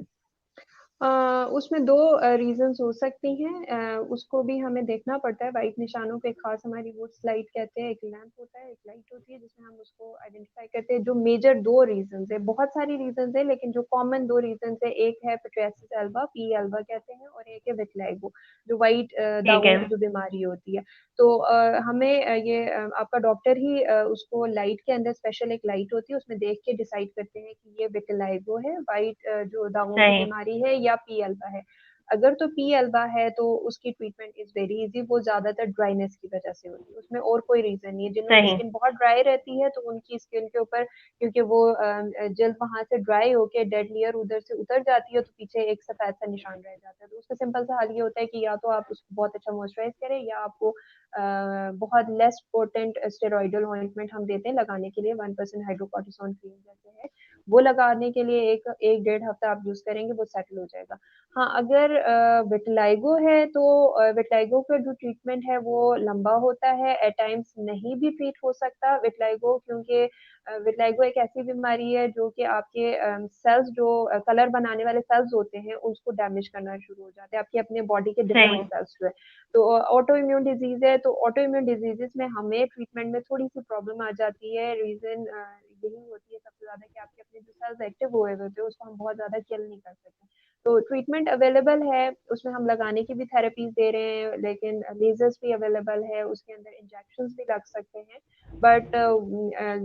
अ, उसमें 2 रीज़न्स हो सकती हैं। उसको भी हमें देखना पड़ता है। व्हाइट निशानों पे खास हमारी वुड्स लाइट कहते हैं, एक लैंप होता है, एक लाइट होती है जिसमें हम उसको आइडेंटिफ़ाई करते हैं। जो मेजर 2 रीज़न्स हैं, बहुत सारी रीज़न्स हैं लेकिन जो कॉमन 2 रीज़न्स हैं, एक है पिट्रियासिस अल्बा, पी अल्बा कहते हैं, और एक है विटिलिगो, जो व्हाइट ठीक दागों है। की जो बीमारी होती है। तो हमें आपका डॉक्टर ही उसको लाइट के अंदर स्पेशल एक लाइट होती है, उसमें देख के डिसाइड करते हैं कि ये विटिलिगो है, व्हाइट जो दागों की सही। बीमारी है, या पी अल्बा है। अगर तो पी अल्बा है तो उसकी ट्रीटमेंट इज वेरी इजी। वो ज्यादातर ड्राइनेस की वजह से होती है, उसमें और कोई रीजन नहीं है। जिन लोगों की सही। स्किन बहुत ड्राई रहती है तो उनकी स्किन के ऊपर, क्योंकि वो जल्द वहां से ड्राई होके डेड लेयर उधर से उतर जाती है, तो पीछे एक सफेद सा निशान रह जाता है। तो उसका सिंपल सा हल ये होता है कि या तो आप उसको बहुत अच्छा मॉइस्चराइज करें, या आपको बहुत लेस पोटेंट स्टेरॉइडल ऑइंटमेंट हम देते हैं लगाने के लिए, 1% हाइड्रोकॉर्टिसोन क्रीम जैसे है, वो लगाने के लिए एक 1.5 हफ्ता आप यूज करेंगे, वो सेटल हो जाएगा। हाँ, अगर विटिलिगो है तो विटिलिगो का जो ट्रीटमेंट है वो लंबा होता है, एट टाइम्स नहीं भी ट्रीट हो सकता विटिलिगो, क्योंकि विटिलिगो एक ऐसी बीमारी है जो कि आपके सेल्स, जो कलर बनाने वाले सेल्स होते हैं, उसको डैमेज करना शुरू हो जाते हैं, आपके अपने बॉडी के डिफरेंट सही। सेल्स जो है। तो ऑटो इम्यून डिजीज है, तो ऑटो इम्यून डिजीजेस में हमें ट्रीटमेंट में थोड़ी सी प्रॉब्लम आ जाती है। रीजन यही होती है सबसे ज्यादा कि आपके अपने जो सेल्स एक्टिव हुए होते हैं उसको हम बहुत ज्यादा किल नहीं कर सकते। तो ट्रीटमेंट अवेलेबल है, उसमें हम लगाने की भी थेरेपीज दे रहे हैं, लेकिन लेजर्स भी अवेलेबल है, उसके अंदर इंजेक्शन भी लग सकते हैं। बट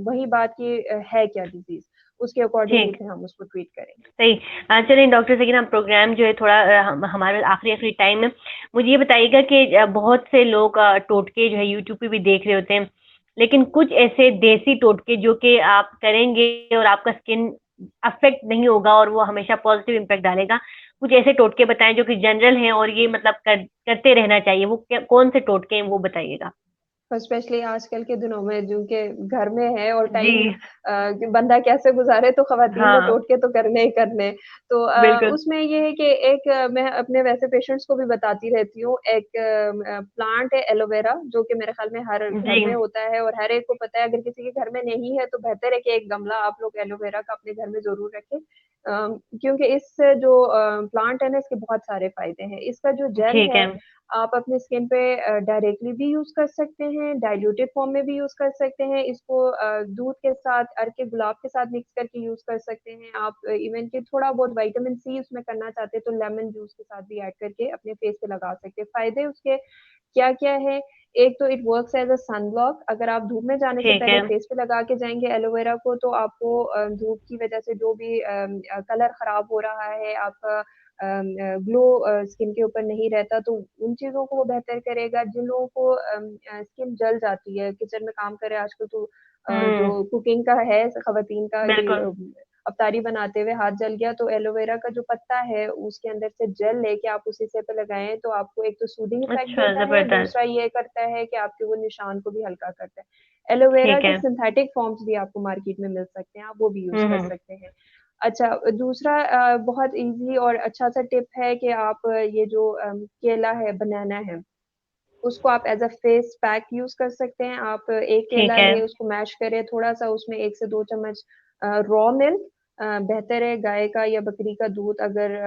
वही बात की है क्या डिजीज, उसके अकॉर्डिंगली ठीक। फिर हम उसको ट्रीट करेंगे। सही। चलिए डॉक्टर से कि ना प्रोग्राम जो है थोड़ा हमारा आखिरी आखिरी टाइम है, मुझे ये बताइएगा कि बहुत से लोग टोटके जो है यूट्यूब पे भी देख रहे होते हैं, लेकिन कुछ ऐसे देसी टोटके जो कि आप करेंगे और आपका स्किन अफेक्ट नहीं होगा और वो हमेशा पॉजिटिव इम्पैक्ट डालेगा, कुछ ऐसे टोटके बताएं जो कि जनरल हैं और ये मतलब करते रहना चाहिए, वो कौन से टोटके हैं वो बताइएगा। स्पेशली आजकल के दिनों में जो कि घर में है और जी। टाइम कि बंदा कैसे गुजारे, तो खवातीन ने हाँ। टोटके तो करने ही करने। तो बिल्कुल। उसमें ये है कि एक मैं अपने वैसे पेशेंट्स को भी बताती रहती हूँ, एक प्लांट है एलोवेरा, जो कि मेरे ख्याल में हर घर जी। में होता है और हर एक को पता है। अगर किसी के घर में नहीं है तो बेहतर है कि एक गमला आप लोग एलोवेरा का अपने घर में जरूर रखें, क्योंकि इस जो प्लांट है ना, इसके बहुत सारे फायदे हैं। इसका जो जेल ठीक है। है आप अपने स्किन पे डायरेक्टली भी यूज कर सकते हैं, डाइल्यूटेड फॉर्म में भी यूज कर सकते हैं इसको, दूध के साथ, अर्क के गुलाब के साथ मिक्स करके यूज कर सकते हैं आप। इवन कि थोड़ा बहुत विटामिन सी उसमें करना चाहते हैं तो लेमन जूस के साथ भी ऐड करके अपने फेस पे लगा सकते हैं। फायदे उसके क्या क्या है? एक तो it works as a sunblock. अगर आप धूप में जाने से ठीक पहले है। फेस पे लगा के जाएंगे एलोवेरा को, तो आपको धूप की वजह से जो भी कलर खराब हो रहा है, आपका ग्लो स्किन के ऊपर नहीं रहता, तो उन चीजों को वो बेहतर करेगा। जिन लोगों को स्किन जल जाती है, किचन में काम करे आजकल तो हम्म। जो कुकिंग का है खवातीन का कि बिल्कुल। अफ्तारी बनाते हुए हाथ जल गया, तो एलोवेरा का जो पत्ता है उसके अंदर से जेल लेके आप उसी से पे लगाएं, तो आपको एक तो सूदिंग इफेक्ट अच्छा, देता है, जबरदस्त। दूसरा ये करता है कि आपके वो निशान को भी हल्का करता है। एलोवेरा ठीक के है। सिंथेटिक फॉर्म्स भी आपको मार्केट में मिल सकते हैं, आप वो भी यूज कर हम्म। सकते हैं। अच्छा, दूसरा बहुत इजी और अच्छा सा टिप है कि आप ये जो केला है, बनाना है, उसको आप as a face pack use कर सकते हैं। आप 1 ठीक केला है, लें, उसको मैश करें, थोड़ा-सा उसमें 1 से 2 चम्मच रॉ मिल्क, बेहतर है गाय का या बकरी का दूध, अगर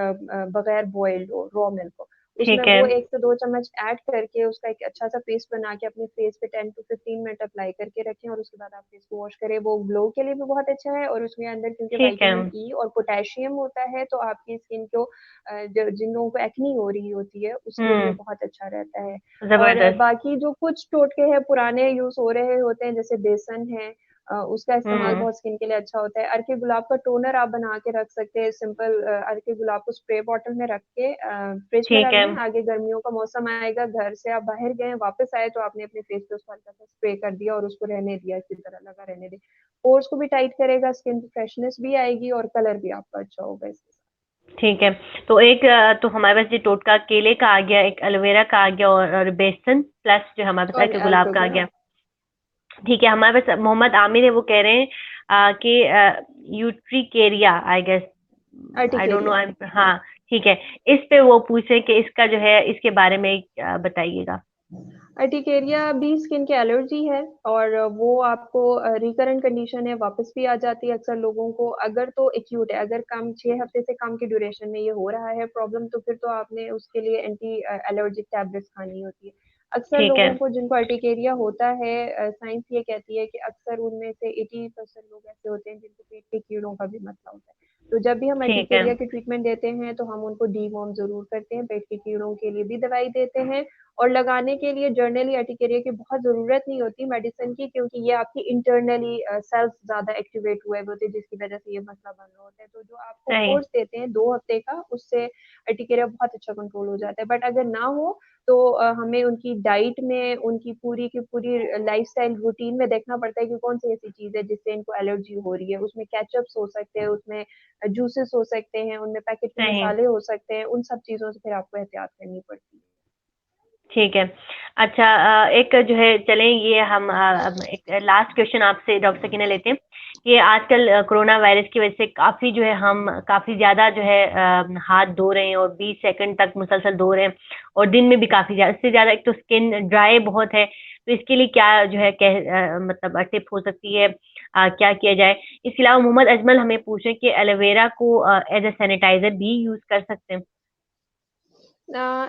बगैर बॉइल्ड हो, रॉ मिल्क हो। उसमें ठीक है, वो 1 से 2 चम्मच ऐड करके उसका एक अच्छा-सा पेस्ट बना के अपने फेस पे 10 टू 15 मिनट अप्लाई करके रखें, और उसके बाद आप फेस को वॉश करें। वो ग्लो के लिए भी बहुत अच्छा है, और उसमें अंदर क्योंकि ठीक है। विटामिन ई और पोटेशियम होता है, तो आपकी स्किन को ज जिन लोगों को एक्ने हो रही होती है, उसके लिए हुँ, बहुत अच्छा रहता है। और ज़बरदस्त। बाकी जो कुछ टोटके हैं पुराने यूज़ हो रहे होते हैं, जैसे बेसन है, उसका इस्तेमाल हुँ, बहुत स्किन के लिए अच्छा होता है। अर्के गुलाब का टोनर आप बना के रख सकते हैं, सिंपल अर्के गुलाब को स्प्रे बॉटल में रख के फ्रिज में ठीक रख है, दें। आगे गर्मियों का मौसम आएगा, घर से आप बाहर गए, वापस आए, तो आपने अपने फेस पे उसको हल्का-सा स्प्रे कर दिया और उसको रहने दिया, इसी तरह लगा रहने दें। पोर्स को भी टाइट करेगा, स्किन पे फ्रेशनेस भी आएगी और कलर भी आपका अच्छा होगा इसके साथ। ठीक है। तो एक तो हमारे पास ये टोटका केले का आ गया, एक एलोवेरा का आ गया और बेसन प्लस जो हमारे पास और अर्क गुलाब एल्को का आ गया। गुलाब, ठीक है, हमारे पास मोहम्मद आमिर है, वो कह रहे हैं कि urticaria I guess, I don't know urticaria. हाँ, ठीक है। इस पे वो पूछे कि इसका जो है इसके बारे में बताइएगा। अर्टिकेरिया भी स्किन की एलर्जी है, और वो आपको रिकरेंट कंडीशन है, वापस भी आ जाती है अक्सर लोगों को। अगर तो एक्यूट है, अगर कम 6 हफ्ते से कम की ड्यूरेशन में ये हो रहा है प्रॉब्लम, तो फिर तो आपने उसके लिए एंटी एलर्जिक टैबलेट्स खानी होती है। अक्सर ठीक है, लोगों को जिनको अर्टिकेरिया होता है, साइंस ये कहती है कि अक्सर उनमें से 80% लोग ऐसे होते हैं जिनको पेट के कीड़ों का भी मसला होता है। तो जब भी हम ठीक है, अर्टिकेरिया की ट्रीटमेंट देते हैं, तो हम उनको डीवॉर्म ज़रूर करते हैं, पेट के कीड़ों के लिए भी दवाई देते हैं। और लगाने के लिए जर्नली अर्टिकेरिया की बहुत ज़रूरत नहीं होती मेडिसिन की, क्योंकि ये आपकी इंटरनली सेल्स ज़्यादा एक्टिवेट हुए होते हैं, जिसकी वजह से ये मसला बन रहा होता है। तो जो आपको सही, कोर्स देते हैं 2 हफ्ते का, उससे अर्टिकेरिया बहुत अच्छा कंट्रोल हो जाता है। बट अगर ना हो, तो हमें उनकी डाइट में, उनकी पूरी की पूरी लाइफ़स्टाइल रूटीन में देखना पड़ता है कि कौन-सी ऐसी चीज़ है जिससे इनको एलर्जी हो रही है। उसमें केचअप्स हो सकते हैं, उसमें जूसेस हो सकते हैं, उनमें पैकेट के सही। मसाले हो सकते हैं, उन सब चीज़ों से फिर आपको एहतियात करनी पड़ती है। ठीक है। अच्छा, एक जो है चलें ये हम अब एक लास्ट क्वेश्चन आपसे डॉक्टर सकीना लेते हैं। ये आजकल कोरोना वायरस की वजह से काफ़ी जो है हम काफ़ी ज़्यादा जो है हाथ धो रहे हैं और 20 सेकंड तक मुसलसल धो रहे हैं और दिन में भी काफ़ी ज़्यादा, इससे ज़्यादा एक तो स्किन ड्राई बहुत है, तो इसके लिए क्या जो है मतलब टिप हो सकती है, क्या किया जाए? इसके अलावा मोहम्मद अजमल हमें पूछ रहे हैं कि एलोवेरा को एज़ अ सैनिटाइज़र भी यूज़ कर सकते हैं?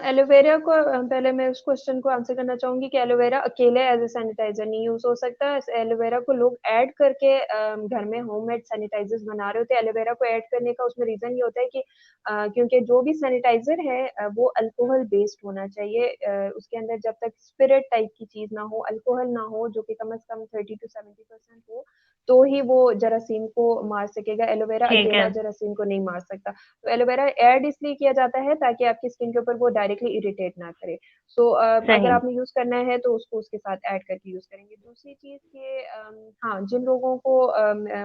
एलोवेरा को पहले मैं उस क्वेश्चन को आंसर करना चाहूंगी कि एलोवेरा अकेले एज ए सैनिटाइजर नहीं यूज हो सकता। इस एलोवेरा को लोग ऐड करके घर में होममेड सैनिटाइजर्स बना रहे होते हैं। एलोवेरा को ऐड करने का उसमें रीजन ये होता है कि क्योंकि जो भी सैनिटाइजर है वो अल्कोहल बेस्ड होना चाहिए। उसके अंदर जब तक स्पिरिट टाइप की चीज ना हो, अल्कोहल ना हो, जो कि कम से कम 30 to 70% हो, तो ही वो जरासीम को मार सकेगा। एलोवेरा ठीक है, अकेला जरासीम को नहीं मार सकता। तो एलोवेरा ऐड इसलिए किया जाता है ताकि आपकी स्किन के ऊपर वो डायरेक्टली इरिटेट ना करे। सो अगर सही। आपने यूज करना है तो उसको उसके साथ ऐड करके यूज करेंगे। दूसरी चीज ये हाँ, जिन लोगों को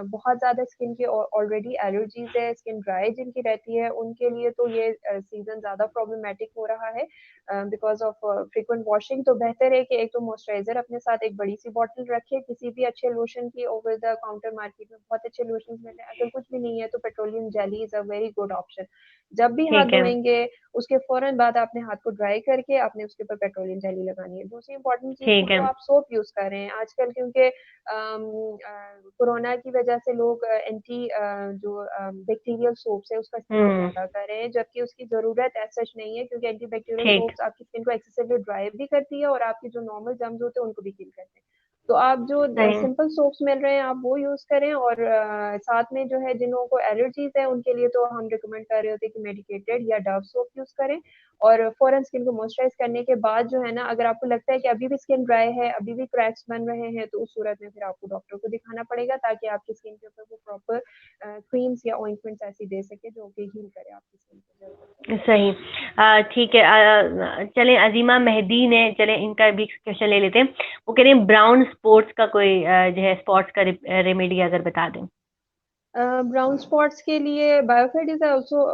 बहुत ज्यादा स्किन की ऑलरेडी एलर्जीज है, स्किन ड्राई जिनकी रहती है, उनके लिए तो ये सीजन ज्यादा प्रॉब्लमेटिक हो रहा है बिकॉज ऑफ फ्रीक्वेंट वॉशिंग। तो बेहतर है कि एक तो मॉइस्चराइजर अपने साथ एक बड़ी सी बॉटल रखे, किसी भी अच्छे लोशन की। ओवर द काउंटर मार्केट में बहुत अच्छे लोशन मिल रहे हैं। अगर कुछ भी नहीं है तो petroleum jelly is a very good option. जब भी हाथ ठीक है, धोएंगे, उसके फौरन बाद आपने हाथ को ड्राई करके आपने उसके ऊपर पेट्रोलियम जेली लगानी है। दूसरी इंपॉर्टेंट चीज कि ठीक है। जो आप सोप यूज कर रहे हैं आजकल, क्योंकि कोरोना की वजह से लोग एंटी जो बैक्टीरियल सोप्स है उसका इस्तेमाल हुँ, ज्यादा कर रहे हैं, जबकि उसकी जरूरत ऐसा नहीं है, क्योंकि एंटी बैक्टीरियल ठीक, सोप्स आपकी स्किन को एक्सेसिवली ड्राई भी करती है और आपके जो नॉर्मल जर्म्स होते हैं उनको भी किल करते हैं। तो आप जो सही, सिंपल सोप्स मिल रहे हैं आप वो यूज करें। और साथ में जो है जिन लोगों को एलर्जीज है उनके लिए तो हम रिकमेंड कर रहे होते हैं कि मेडिकेटेड या डव सोप यूज करें। और फॉरन स्किन को मॉइस्चराइज करने के बाद जो है ना, अगर आपको लगता है कि अभी भी स्किन ड्राई है, अभी भी क्रैक्स बन रहे हैं, तो उस सूरत में फिर आपको डॉक्टर को दिखाना पड़ेगा, ताकि आपकी स्किन के ऊपर वो प्रॉपर क्रीम्स या ऑइंटमेंट्स ऐसी दे सके जो कि हील करे आपकी स्किन को जल्द से जल्द। सही। ठीक है, चलें अज़ीमा मेहदी ने चलें इनका भी क्वेश्चन ले लेते हैं। वो कह रहे हैं ब्राउन स्पॉट्स का कोई जो है स्पॉट्स का रेमेडी अगर बता दें? ब्राउन स्पॉट्स के लिए बायोफिट इज ऑल्सो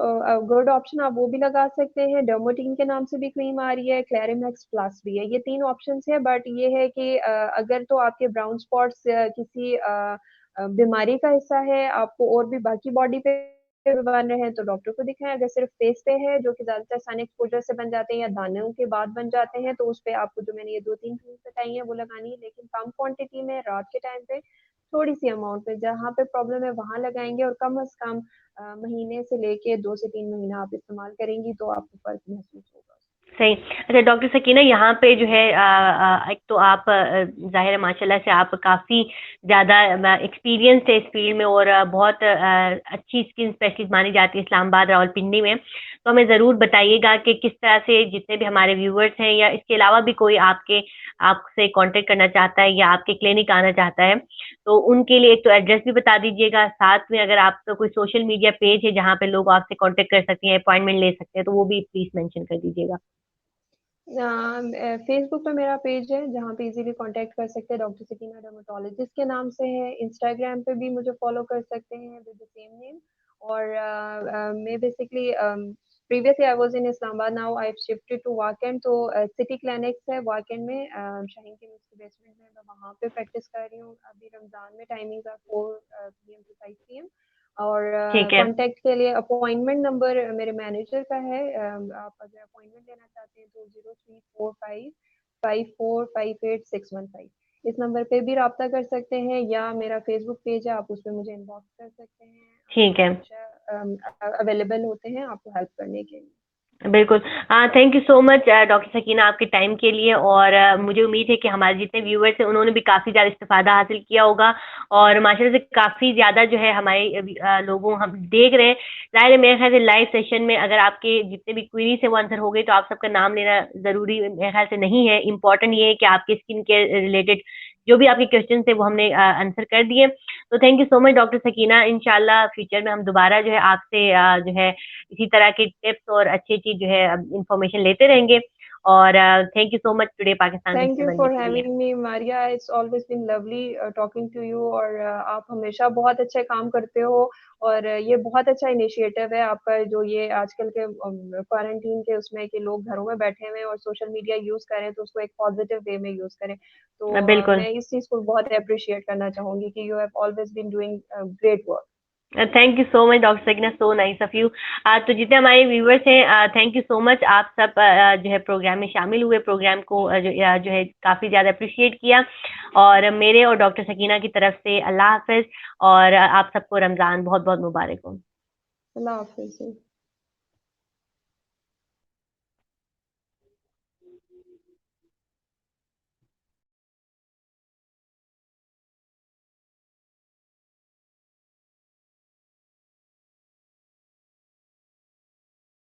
गुड ऑप्शन, आप वो भी लगा सकते हैं। डर्मोटीन के नाम से भी क्रीम आ रही है, क्लेरिमेक्स प्लस भी है। ये 3 ऑप्शंस है, बट ये है कि अगर तो आपके ब्राउन स्पॉट्स किसी बीमारी का हिस्सा है, आपको और भी बाकी बॉडी पे पे बन रहे हैं तो डॉक्टर को दिखाएं। अगर सिर्फ फेस पे है जो कि ज्यादातर सन एक्सपोजर से बन जाते हैं या दानों के बाद बन जाते हैं, तो उस पे आपको जो मैंने ये 2-3 क्रीम बताई है वो लगानी है, लेकिन कम क्वांटिटी में रात के टाइम पे थोड़ी सी अमाउंट में। जहाँ पे प्रॉब्लम है वहां लगाएंगे, और कम से कम महीने से लेके 2 से 3 महीना आप इस्तेमाल करेंगी तो आपको फर्क महसूस होगा। सही। अच्छा डॉक्टर सकीना, यहाँ पे जो है एक तो आप ज़ाहिर है माशाल्लाह से आप काफ़ी ज़्यादा एक्सपीरियंस है इस फील्ड में, और बहुत अच्छी स्किन स्पेशलिस्ट मानी जाती है इस्लामाबाद रावलपिंडी में। तो हमें ज़रूर बताइएगा कि किस तरह से जितने भी हमारे व्यूअर्स हैं या इसके अलावा भी कोई आपसे कांटेक्ट करना चाहता है या आपके क्लिनिक आना चाहता है, तो उनके लिए एक तो एड्रेस भी बता दीजिएगा, साथ में अगर आपका कोई सोशल मीडिया पेज है जहाँ पे लोग आपसे कांटेक्ट कर सकते हैं, अपॉइंटमेंट ले सकते हैं, तो वो भी प्लीज़ मेंशन कर दीजिएगा। फेसबुक पे मेरा पेज है जहाँ पे इजीली कांटेक्ट कर सकते हैं, डॉक्टर सकीना डर्मेटोलॉजिस्ट के नाम से है। इंस्टाग्राम पे भी मुझे फॉलो कर सकते हैं विद द सेम नेम। और मैं basically previously I was in Islamabad, now I have shifted to वाकन। तो सिटी क्लिनिक्स है वाकन में, शाहीन के उसके बेसमेंट में, मैं वहाँ पे प्रैक्टिस कर रही हूँ। अभी रमजान में timings are 4 PM to 5 PM। और ठीक है। कांटेक्ट के लिए अपॉइंटमेंट नंबर मेरे मैनेजर का है। आप अगर अपॉइंटमेंट लेना चाहते हैं तो 0345545861 इस नंबर पे भी रब्ता कर सकते हैं, या मेरा फेसबुक पेज है, आप उस पर मुझे इनबॉक्स कर सकते हैं। ठीक है। हमेशा अवेलेबल होते हैं आपको हेल्प करने के लिए। बिल्कुल। Thank you so much doctor Sakina आपके टाइम के लिए, और मुझे उम्मीद है कि हमारे जितने व्यूअर्स हैं उन्होंने भी काफ़ी ज़्यादा इस्तिफ़ादा हासिल किया होगा, और माशाल्लाह से काफ़ी ज़्यादा जो है हमारे लोगों हम देख रहे हैं। ज़ाहिर है मेरे ख़्याल से लाइव सेशन में अगर आपके जितने भी क्वेरीज़ हैं वो आंसर हो गए, तो आप सबका नाम लेना ज़रूरी मेरे ख़्याल से नहीं है। इम्पोर्टेंट ये है कि आपके स्किन केयर रिलेटेड जो भी आपके क्वेश्चन थे वो हमने आंसर कर दिए। तो thank you so much doctor Sakina. इंशाल्लाह फ्यूचर में हम दोबारा जो है आपसे जो है इसी तरह के टिप्स और अच्छी-अच्छी जो है इंफॉर्मेशन लेते रहेंगे। और thank you so much today Pakistan में थैंक हिस्से यू बनने फॉर के लिए। Having me Maria, it's always been lovely talking to you. और आप हमेशा बहुत अच्छे काम करते हो। और ये बहुत अच्छा इनिशिएटिव है आपका, जो ये आजकल के क्वारंटीन के उसमें कि लोग घरों में बैठे हुए हैं और सोशल मीडिया यूज करें, तो उसको एक पॉजिटिव वे में यूज करें। तो बिल्कुल। मैं इस चीज को बहुत अप्रिशिएट करना चाहूंगी कि you have always been doing great work. Thank you so much doctor Sakina, so nice of you. तो जितने हमारे व्यूअर्स हैं थैंक यू सो मच, आप सब जो है प्रोग्राम में शामिल हुए, प्रोग्राम को जो है काफ़ी ज़्यादा अप्रिशिएट किया। और मेरे और डॉक्टर सकीना की तरफ से अल्लाह हाफ़िज़, और आप सबको रमज़ान बहुत बहुत मुबारक हो। अल्लाह हाफिज।